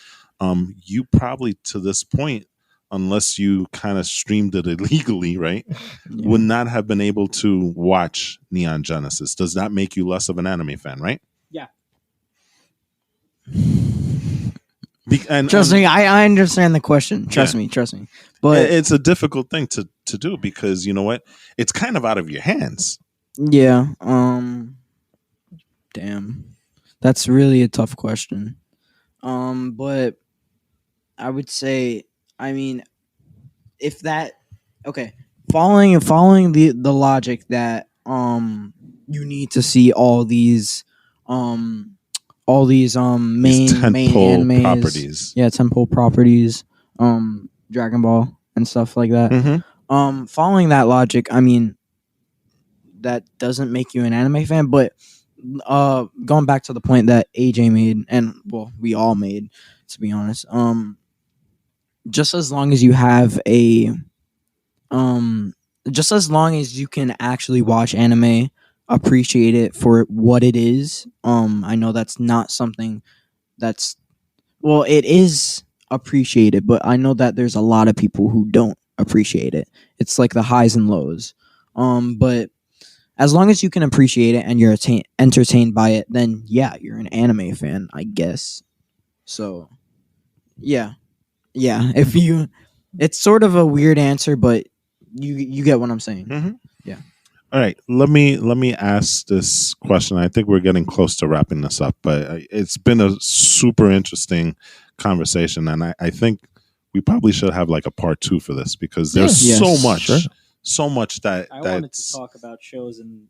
you probably, to this point, unless you kind of streamed it illegally, right, would not have been able to watch Neon Genesis. Does that make you less of an anime fan, right? Yeah. Trust me, I understand the question. Trust me. But it's a difficult thing to do, because you know what? It's kind of out of your hands. yeah, damn, that's really a tough question. But I would say, I mean, if that, okay, following the logic that you need to see all these main tentpole animes, properties. yeah, tentpole properties, Dragon Ball and stuff like that. Mm-hmm. Following that logic, I mean, that doesn't make you an anime fan, but going back to the point that AJ made, and well, we all made, to be honest, just as long as you have a just as long as you can actually watch anime, appreciate it for what it is. I know that's not something that's, well, it is appreciated, but I know that there's a lot of people who don't appreciate it. It's like the highs and lows. But as long as you can appreciate it and you're entertained by it, then yeah, you're an anime fan, I guess. So, yeah. Yeah, if you, it's sort of a weird answer, but you get what I'm saying. Mhm. Yeah. All right, let me ask this question. I think we're getting close to wrapping this up, but it's been a super interesting conversation, and I think we probably should have like a part 2 for this because there's Yeah. so Yes, much, sure. so much that I wanted that's to talk about shows in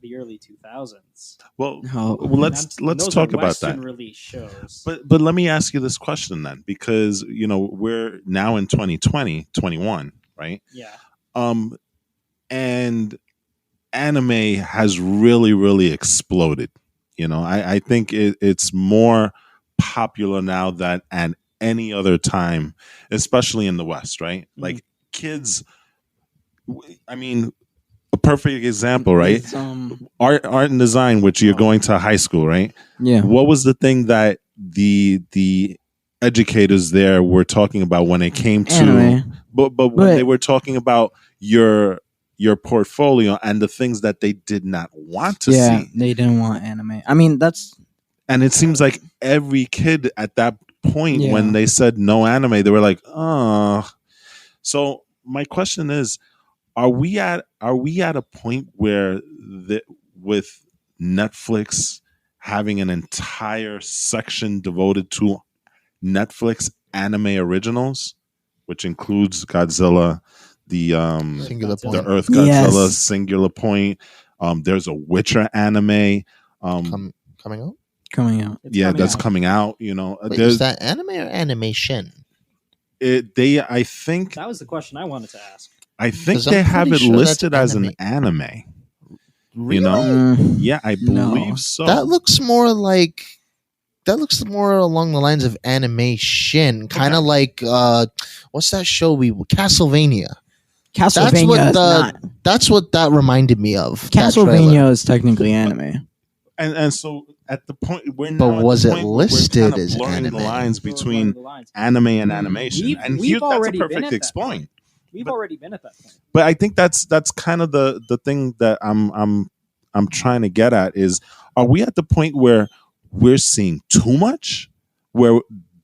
the early 2000s. well. Oh. Well, let's Those talk are about Western that. release shows. But let me ask you this question then, because we're now in 2020, 21, right? yeah, And anime has really exploded. I think it's more popular now than at any other time, especially in the West, right? Like kids, I mean, a perfect example, right? It's, Art and design, which you're going to high school, right? yeah. What was the thing that the educators there were talking about when it came to Anime. but when they were talking about your portfolio and the things that they did not want to Yeah, see? they didn't want anime. I mean, that's And it seems like every kid at that point, Yeah. when they said no anime, they were like, oh. So my question is, are we at a point where with Netflix having an entire section devoted to Netflix anime originals, which includes Godzilla, the Singular the Point. Earth Godzilla, Yes. Singular Point. There's a Witcher anime. Coming out? coming out. it's Yeah, coming that's out. coming out. Wait, There's is that anime or animation? I think That was the question I wanted to ask. I think 'Cause I'm they have pretty it sure that's listed as an anime. Really? Yeah, I No. believe so. That looks more along the lines of animation, kind of like what's that show Castlevania. Castlevania is not. That's what that reminded me of. that trailer. Castlevania is technically anime. And so at the point we're But now at was the it point where listed we're kind of as blurring anime? the lines We're blurring between the lines. anime and animation. We've- And we've that's a already been perfect at that explain. point. We've But- already been at that point. But I think that's kind of the thing that I'm trying to get at is, are we at the point where we're seeing too much, where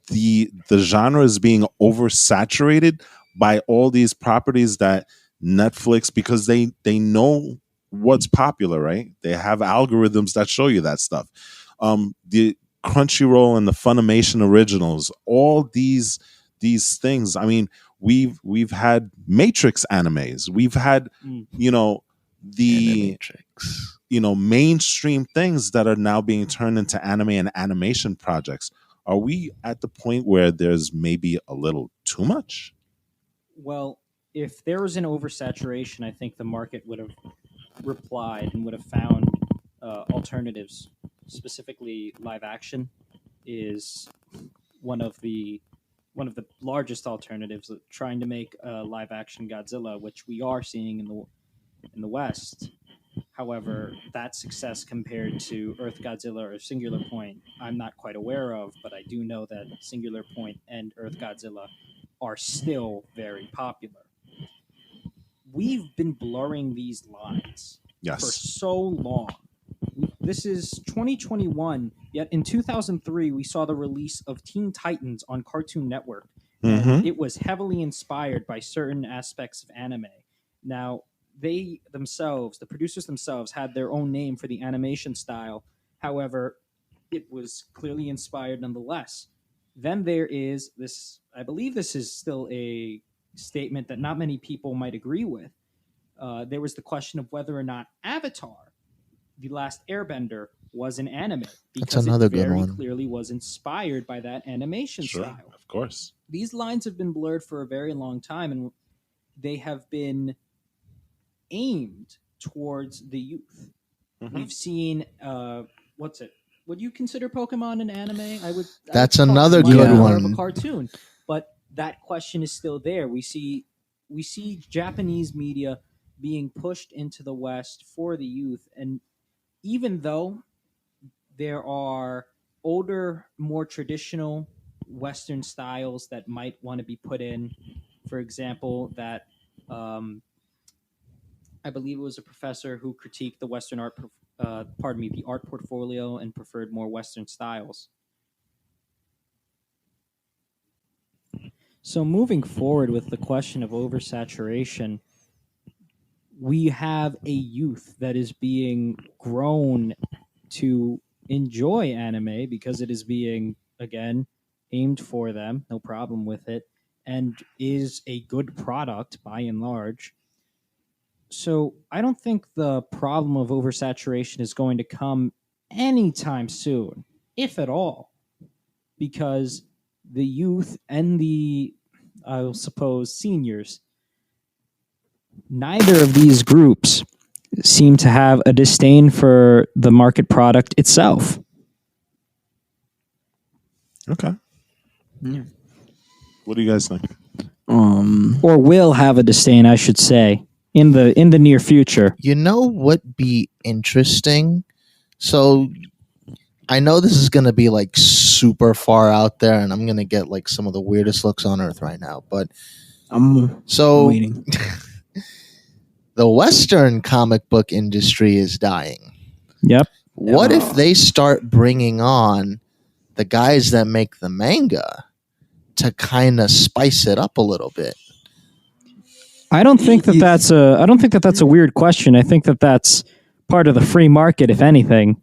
the genre is being oversaturated by all these properties that Netflix, because they know what's popular, right? They have algorithms that show you that stuff. The Crunchyroll and the Funimation originals, all these things. I mean, we've had Matrix animes. We've had the Animatrix. mainstream things that are now being turned into anime and animation projects. Are we at the point where there's maybe a little too much? Well, if there was an oversaturation, I think the market would have replied and would have found alternatives. Specifically, live action is one of the largest alternatives. Trying to make a live action Godzilla, which we are seeing in the West. However, that success compared to Earth Godzilla or Singular Point, I'm not quite aware of, but I do know that Singular Point and Earth Godzilla are still very popular. We've been blurring these lines for Yes. so long. This is 2021, yet in 2003, we saw the release of Teen Titans on Cartoon Network. And Mhm. it was heavily inspired by certain aspects of anime. Now, they themselves, the producers themselves, had their own name for the animation style. However, it was clearly inspired nonetheless. Then there is this, I believe this is still a statement that not many people might agree with. There was the question of whether or not Avatar, The Last Airbender, was an anime, because another it good very one. clearly was inspired by that animation Sure, style. of course. These lines have been blurred for a very long time, and they have been aimed towards the youth. Mhm. We've seen what's it? Would you consider Pokemon an anime? I would. That's I would call it another much good more of a one. cartoon. But that question is still there. We see Japanese media being pushed into the West for the youth, and even though there are older, more traditional Western styles that might want to be put in, for example, that I believe it was a professor who critiqued the Western art, the art portfolio, and preferred more Western styles. So moving forward with the question of oversaturation, we have a youth that is being grown to enjoy anime because it is being, again, aimed for them, no problem with it, and is a good product by and large. So I don't think the problem of oversaturation is going to come anytime soon, if at all, because the youth and the, I suppose, seniors, neither of these groups seem to have a disdain for the market product itself. Okay. Yeah. What do you guys think? Or will have a disdain, I should say, in the near future. You know what be interesting? So I know this is going to be like super far out there, and I'm going to get like some of the weirdest looks on earth right now. But I'm so waiting. the Western comic book industry is dying. Yep. What if they start bringing on the guys that make the manga to kind of spice it up a little bit? I don't think that that's a weird question. I think that that's part of the free market, if anything.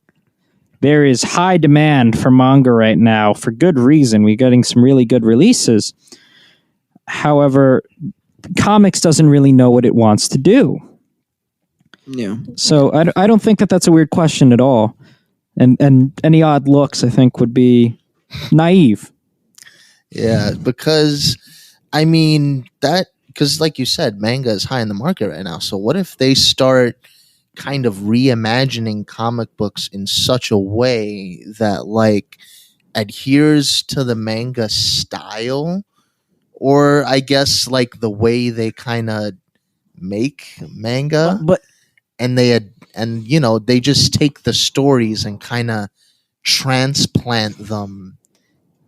There is high demand for manga right now for good reason. We're getting some really good releases. However, comics doesn't really know what it wants to do. Yeah. So I don't think that that's a weird question at all. And any odd looks, I think, would be naive. Yeah, because I mean because like you said, manga is high in the market right now. So what if they start kind of reimagining comic books in such a way that like adheres to the manga style, or I guess like the way they kind of make manga, But and they just take the stories and kind of transplant them.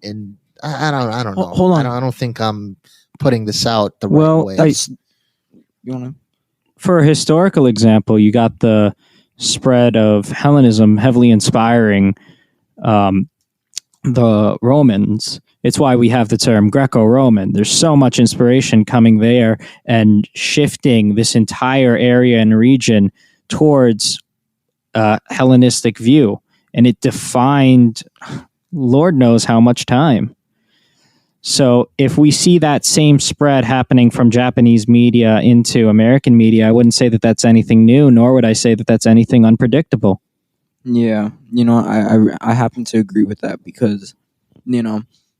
And I don't know. Hold on. I don't think I'm putting this out the Well, right way. that's you want to. For a historical example, you got the spread of Hellenism heavily inspiring the Romans. It's why we have the term Greco-Roman. There's so much inspiration coming there and shifting this entire area and region towards Hellenistic view. And it defined Lord knows how much time. So if we see that same spread happening from Japanese media into American media, I wouldn't say that that's anything new, nor would I say that that's anything unpredictable. Yeah, I happen to agree with that because,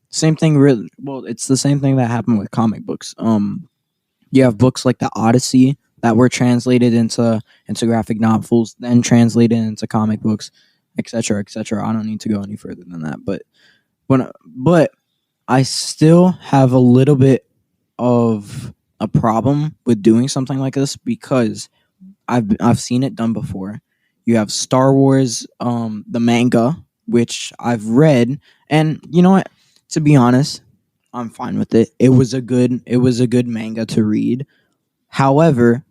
same thing. Really, well, it's the same thing that happened with comic books. You have books like the Odyssey that were translated into graphic novels, then translated into comic books, etc., etc. I don't need to go any further than that, but I still have a little bit of a problem with doing something like this because I've seen it done before. You have Star Wars, the manga, which I've read, and you know what? To be honest, I'm fine with it. It was a good manga to read. However,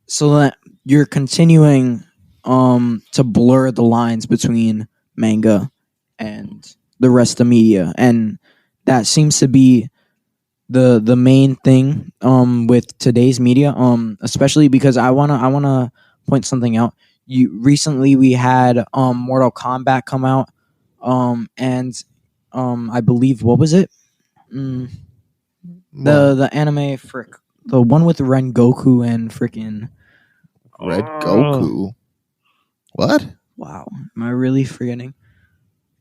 so that you're continuing to blur the lines between manga and the rest of media, and that seems to be the main thing with today's media, especially because I wanna point something out. Recently we had Mortal Kombat come out, and I believe, what was it, the anime frick, the one with Ren Goku and freaking Red Goku. What? wow, am I really forgetting?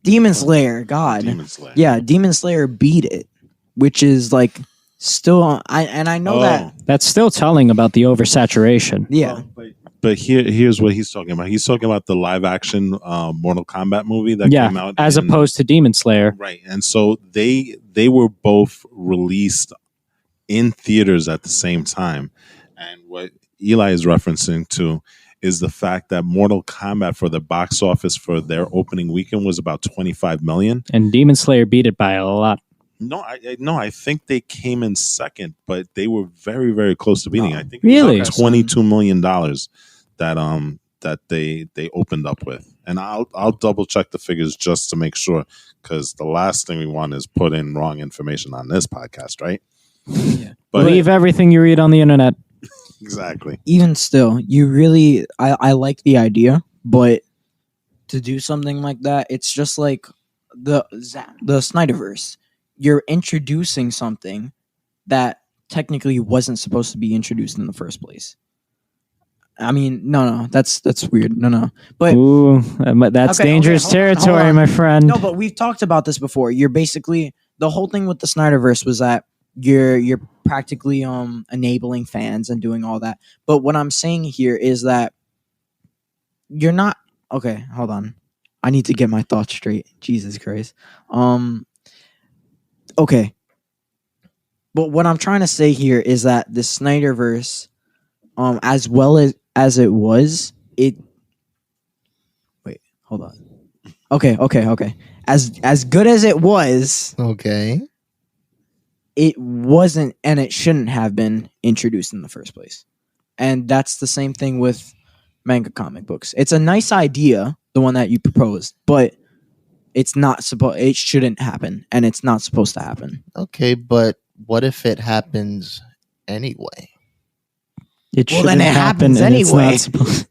Demon Slayer. God, Demon Slayer. yeah, Demon Slayer beat it, which is like still, I know that. That's still telling about the oversaturation. Yeah, But here's what he's talking about. He's talking about the live action Mortal Kombat movie that came out, as opposed to Demon Slayer. right? And so they were both released in theaters at the same time. And what Eli is referencing to is the fact that Mortal Kombat for the box office for their opening weekend was about 25 million, and Demon Slayer beat it by a lot. No, I think they came in second, but they were very, very close to beating. I think it Really? was $22 million that they opened up with, and I'll double check the figures just to make sure, because the last thing we want is put in wrong information on this podcast, right? Yeah. But Believe everything you read on the internet. exactly. Even still, you really, I like the idea, but to do something like that, it's just like the Snyderverse. You're introducing something that technically wasn't supposed to be introduced in the first place. I mean, no, that's weird. No, but Ooh, that's Okay, dangerous hold on, hold territory, on. my friend. no, but we've talked about this before. You're basically, the whole thing with the Snyderverse was that you're practically enabling fans and doing all that. But what I'm saying here is that you're not okay. Hold on, I need to get my thoughts straight. Jesus Christ. Okay, but what I'm trying to say here is that the Snyderverse, as well as it was, it. Wait, hold on. Okay. As good as it was, Okay. it wasn't, and it shouldn't have been introduced in the first place. And that's the same thing with manga comic books. It's a nice idea, the one that you proposed, but it's not supposed. It shouldn't happen, and it's not supposed to happen. Okay, but what if it happens anyway? It Well, then shouldn't it happen, happens and it's anyway. not supposed-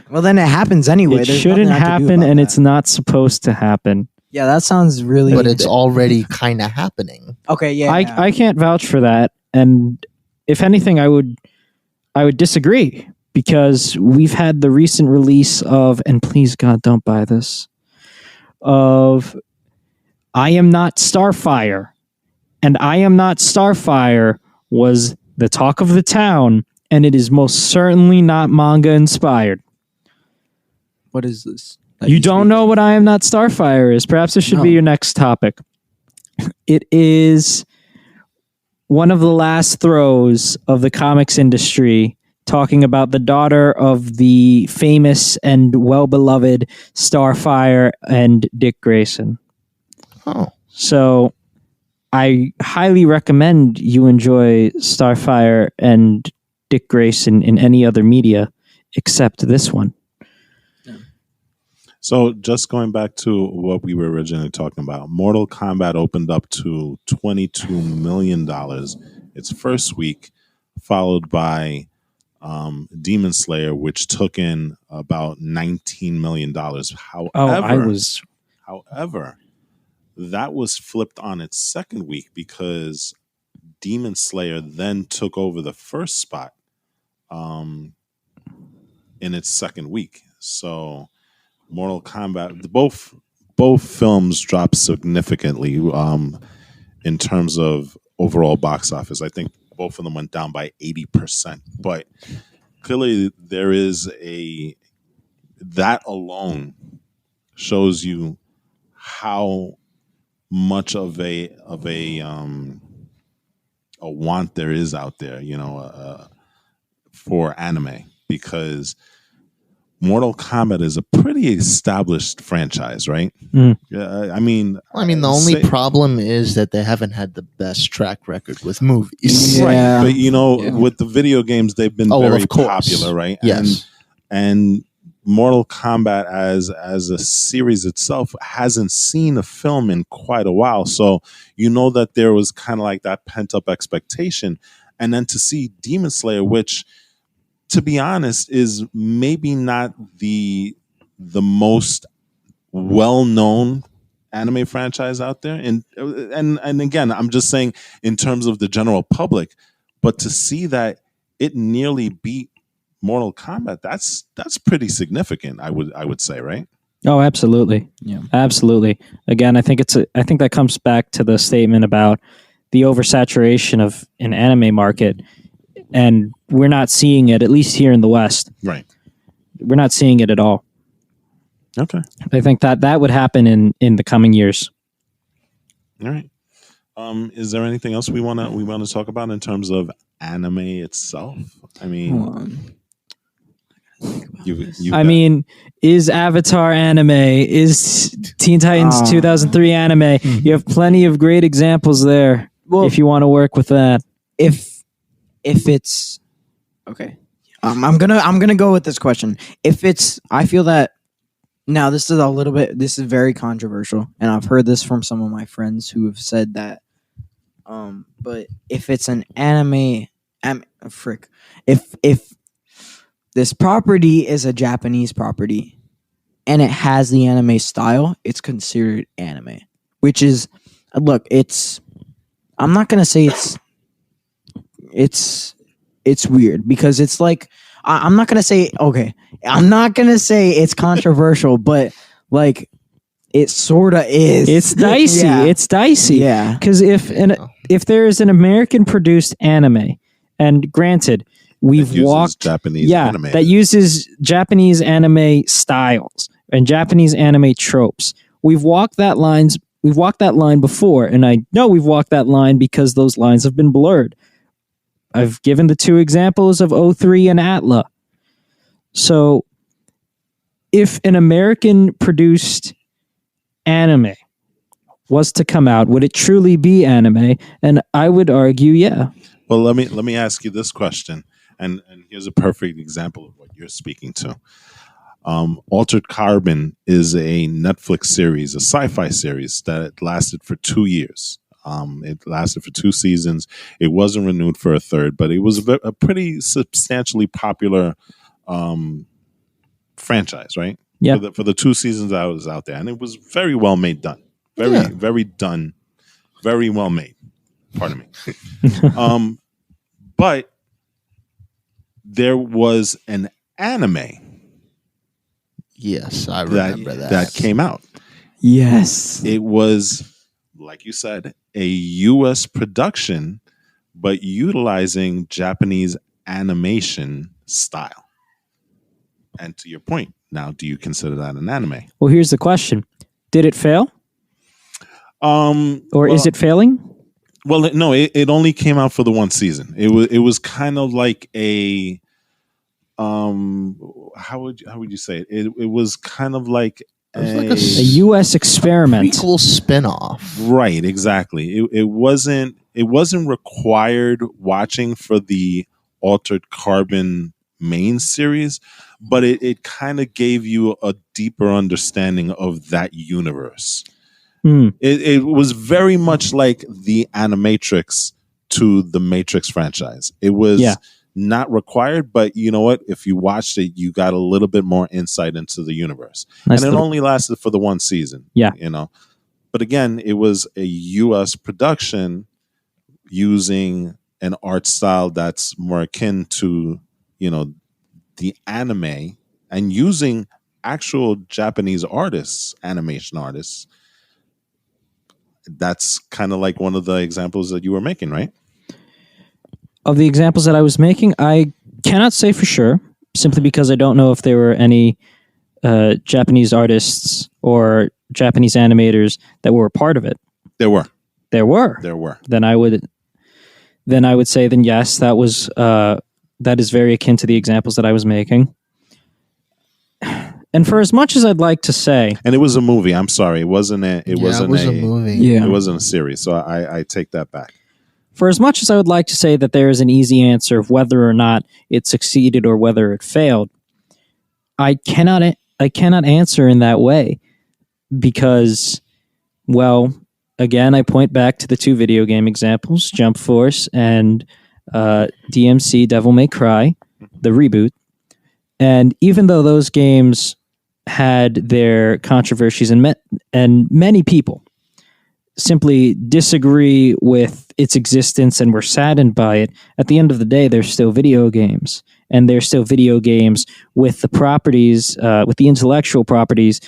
Well, then it happens anyway. It There's shouldn't nothing I can do happen, about and that. it's not supposed to happen. Yeah, that sounds really. But it's already kind of happening. okay. Yeah, I can't vouch for that, and if anything, I would disagree, because we've had the recent release of, and please God, don't buy this, of I Am Not Starfire, and I Am Not Starfire was the talk of the town, and it is most certainly not manga inspired. What is this? You don't know what I Am Not Starfire is. Perhaps this should be No. your next topic. It is one of the last throes of the comics industry, talking about the daughter of the famous and well-beloved Starfire and Dick Grayson. Oh. So I highly recommend you enjoy Starfire and Dick Grayson in any other media except this one. So just going back to what we were originally talking about, Mortal Kombat opened up to $22 million its first week, followed by Demon Slayer, which took in about $19 million. However, that was flipped on its second week, because Demon Slayer then took over the first spot in its second week. So Mortal Kombat, both films dropped significantly in terms of overall box office. I think both of them went down by 80%. But clearly, there is that alone shows you how much of a want there is out there, for anime, because Mortal Kombat is a pretty established franchise, right? Mm. I mean, the only problem is that they haven't had the best track record with movies. Yeah. Right. But Yeah. with the video games, they've been Oh, well, very of course. popular, right? Yes. And Mortal Kombat as a series itself hasn't seen a film in quite a while, so that there was kind of like that pent up expectation, and then to see Demon Slayer, which, to be honest, is maybe not the most well known anime franchise out there, and again, I'm just saying in terms of the general public, but to see that it nearly beat Mortal Kombat, that's pretty significant, I would say, right? Oh, absolutely. Yeah. Absolutely. Again, I think that comes back to the statement about the oversaturation of an anime market, and we're not seeing it, at least here in the West. Right. We're not seeing it at all. Okay. I think that would happen in the coming years. All right. Is there anything else we want to talk about in terms of anime itself? I mean, Hold on. I mean, is Avatar anime? Is Teen Titans 2003 anime? You have plenty of great examples there. Well, if you want to work with that, if it's okay, I'm gonna go with this question. If it's, I feel that now this is very controversial, and I've heard this from some of my friends who have said that. But if it's an anime, if this property is a Japanese property and it has the anime style, it's considered anime. Which is, look, I'm not gonna say it's weird, because it's like, I'm not gonna say it's controversial, but like it sorta is. it's dicey. Yeah. It's dicey. Yeah. Because if there is an American produced anime, and granted, we've walked Japanese anime. that uses Japanese anime styles and Japanese anime tropes. We've walked that line before, and I know we've walked that line because those lines have been blurred. I've given the two examples of 03 and Atla. So if an American produced anime was to come out, would it truly be anime? And I would argue, yeah. Well, let me ask you this question, and here's a perfect example of what you're speaking to. Altered Carbon is a Netflix series, a sci-fi series that lasted for 2 years. It lasted for 2 seasons. It wasn't renewed for a third, but it was a pretty substantially popular franchise, right? Yeah. For the 2 seasons that was out there, and it was very well made, done. Very well made. Pardon me. But there was an anime. Yes, I remember that came out. Yes. It was, like you said, a U.S. production, but utilizing Japanese animation style. And to your point, now, do you consider that an anime? Well, here's the question: did it fail? Is it failing? Well, no, it only came out for the 1 season. It was kind of like a how would you say it? It was kind of like a U.S. experiment. Prequel spinoff. Right, exactly. It wasn't required watching for the Altered Carbon main series, but it kind of gave you a deeper understanding of that universe. It was very much like the Animatrix to the Matrix franchise. It was not required, but you know what? If you watched it, you got a little bit more insight into the universe. And it only lasted for the 1 season. Yeah. But again, it was a U.S. production using an art style that's more akin to, the anime, and using actual Japanese artists, animation artists. That's kind of like one of the examples that you were making, right? Of the examples that I was making, I cannot say for sure, simply because I don't know if there were any Japanese artists or Japanese animators that were a part of it. There were. Then I would say, yes, that is very akin to the examples that I was making. And for as much as I'd like to say, and it was a movie. I'm sorry, it wasn't a movie. Yeah, it wasn't a series. So I take that back. For as much as I would like to say that there is an easy answer of whether or not it succeeded or whether it failed, I cannot answer in that way, because, well, again, I point back to the 2 video game examples, Jump Force and DMC Devil May Cry, the reboot. And even though those games had their controversies and many people simply disagree with its existence and were saddened by it, at the end of the day, they're still video games. And they're still video games with the properties, with the intellectual properties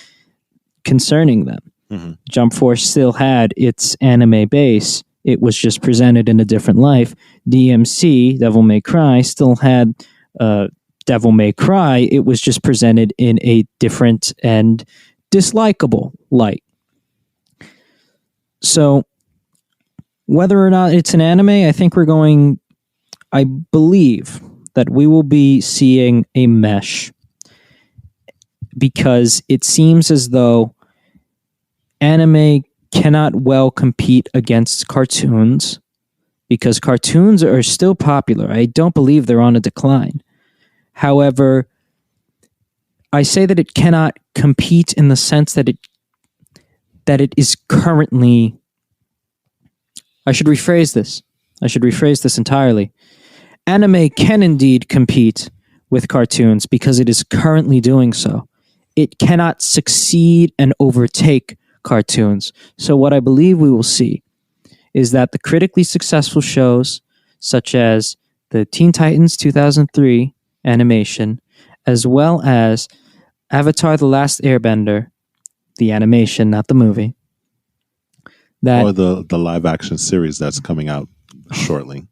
concerning them. Mm-hmm. Jump Force still had its anime base, it was just presented in a different life. DMC, Devil May Cry, still had Devil May Cry. It was just presented in a different and dislikable light. So whether or not it's an anime, I believe that we will be seeing a mesh, because it seems as though anime cannot well compete against cartoons, because cartoons are still popular. I don't believe they're on a decline. However, I say that it cannot compete in the sense that it is currently... I should rephrase this entirely. Anime can indeed compete with cartoons because it is currently doing so. It cannot succeed and overtake cartoons. So what I believe we will see is that the critically successful shows, such as the Teen Titans 2003 animation, as well as Avatar: The Last Airbender, the animation, not the movie, or the live action series that's coming out shortly.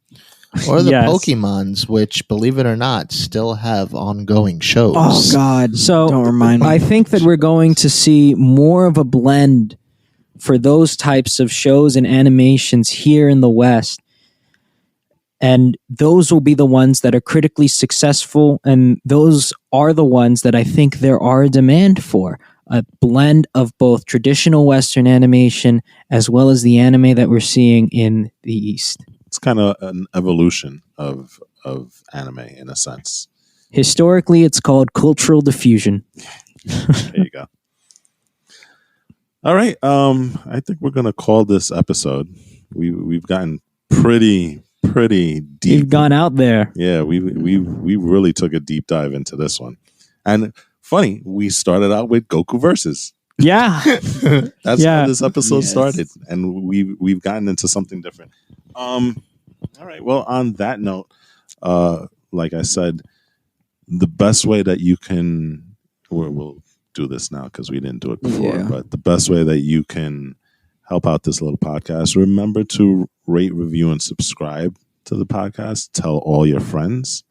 Or the Yes. Pokemons, which, believe it or not, still have ongoing shows. Oh God! So Don't remind me. I think that we're going to see more of a blend for those types of shows and animations here in the West. And those will be the ones that are critically successful, and those are the ones that I think there are a demand for. A blend of both traditional Western animation as well as the anime that we're seeing in the East. It's kind of an evolution of anime in a sense. Historically, it's called cultural diffusion. There you go. All right. I think we're gonna call this episode. We've gotten pretty deep. You've gone out there. Yeah, we really took a deep dive into this one. And funny, we started out with Goku versus. Yeah. That's Yeah. how this episode Yes. started, and we've gotten into something different. All right. Well, on that note, like I said, the best way that you can we'll do this now because we didn't do it before, Yeah. but the best way that you can help out this little podcast, remember to rate, review, and subscribe to the podcast. Tell all your friends.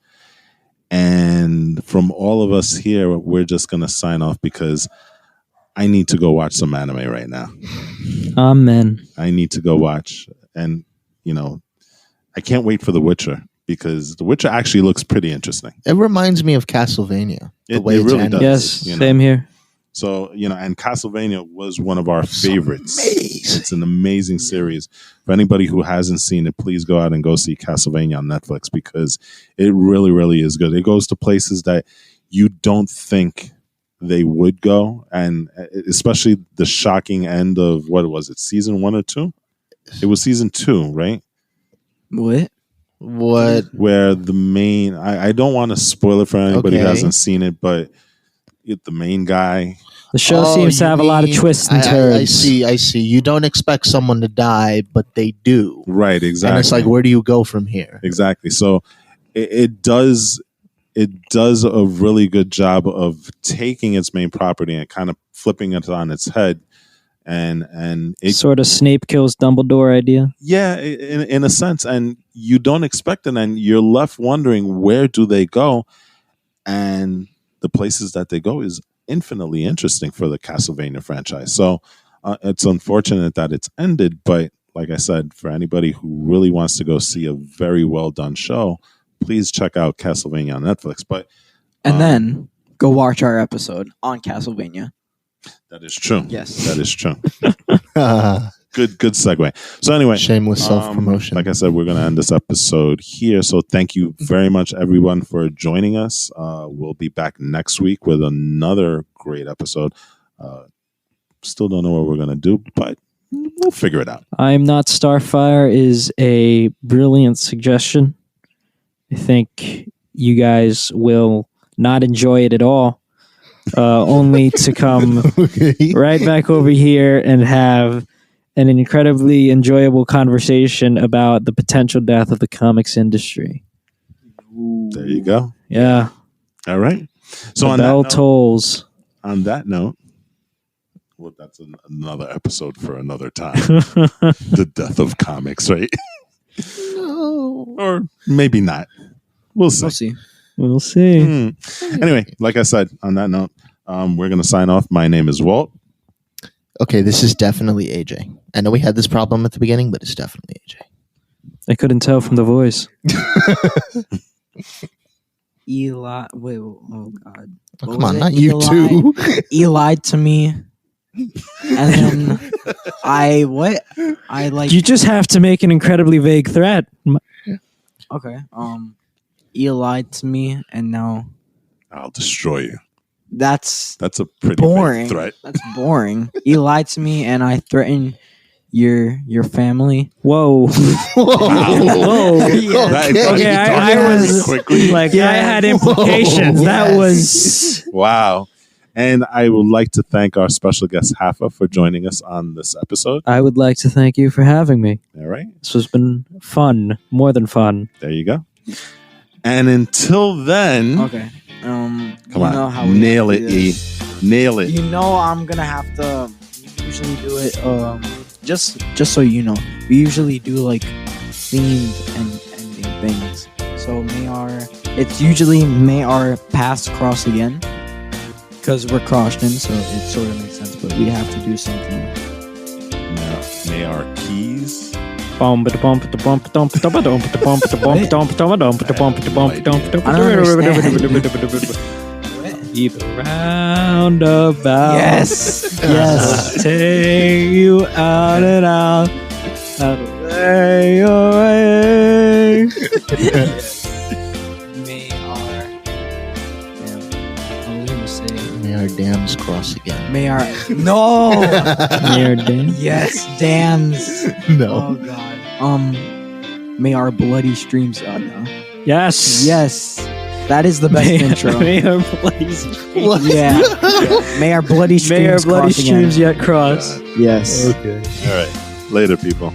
And from all of us here, we're just going to sign off because I need to go watch some anime right now. Amen. I need to go watch. And, I can't wait for The Witcher because The Witcher actually looks pretty interesting. It reminds me of Castlevania. It really animated. does. Yes, same here. So, and Castlevania was one of our favorites. amazing. It's an amazing series. For anybody who hasn't seen it, please go out and go see Castlevania on Netflix because it really, really is good. It goes to places that you don't think they would go. And especially the shocking end of, what was it, season 1 or 2? It was season 2, right? What? What? Where the main, I don't want to spoil it for anybody who Okay. hasn't seen it, but the main guy, The show Oh, seems to you have a lot of mean- twists and turns. I see. You don't expect someone to die, but they do. right, exactly. And it's like, where do you go from here? Exactly. So it does a really good job of taking its main property and kind of flipping it on its head, and it Sort of Snape kills Dumbledore idea. yeah, in a sense, and you don't expect it, and you're left wondering where do they go, and the places that they go is infinitely interesting for the Castlevania franchise. So it's unfortunate that it's ended, but like I said, for anybody who really wants to go see a very well done show, please check out Castlevania on Netflix. But And then go watch our episode on Castlevania. that is true. Yes. That is true. Good segue. So anyway, Shameless self-promotion. Like I said, we're going to end this episode here. So thank you very much, everyone, for joining us. We'll be back next week with another great episode. Still don't know what we're going to do, but we'll figure it out. I'm Not Starfire is a brilliant suggestion. I think you guys will not enjoy it at all, only to come Okay. right back over here and have an incredibly enjoyable conversation about the potential death of the comics industry. There you go. Yeah. All right. So The bell tolls. on that note, Well, that's another episode for another time. The death of comics, right? No. Or maybe not. We'll see. We'll see. We'll see. Anyway, like I said, on that note, we're going to sign off. My name is Walt. Okay, this is definitely AJ. I know we had this problem at the beginning, but it's definitely AJ. I couldn't tell from the voice. Eli. Wait. Oh God. Oh, What come was on, it? not you Eli- too. Eli to me, and then I like. You just have to make an incredibly vague threat. Okay. He lied to me, and now I'll destroy you. that's That's a pretty boring. big threat. That's boring. He lied to me, and I threatened your family. Whoa. Whoa. Yeah. Okay, I was quickly. like, I had implications. That Yes. was. Wow. And I would like to thank our special guest, Hafa, for joining us on this episode. I would like to thank you for having me. All right. This has been fun, more than fun. There you go. And until then, Okay. come you on. know how we Nail have it, to do E. this. Nail it. You know I'm gonna have to usually do it. Just so you know, we usually do like themed and ending things. So it's usually may our paths cross again because we're CrossGen, so it sort of makes sense. But we have to do something. May our keys. Even roundabout. Yes, yes. Take you out and out. Out of way, away. May our. Yeah, I was gonna say. May our dams cross again. May our. No. Near Dan. Yes, dams. No. Oh God. May our bloody streams. Oh no. Yes. Yes. That is the best intro. May our bloody What? Yeah. May our bloody streams. May our bloody cross again. streams yet cross. Yes. Okay. All right. Later, people.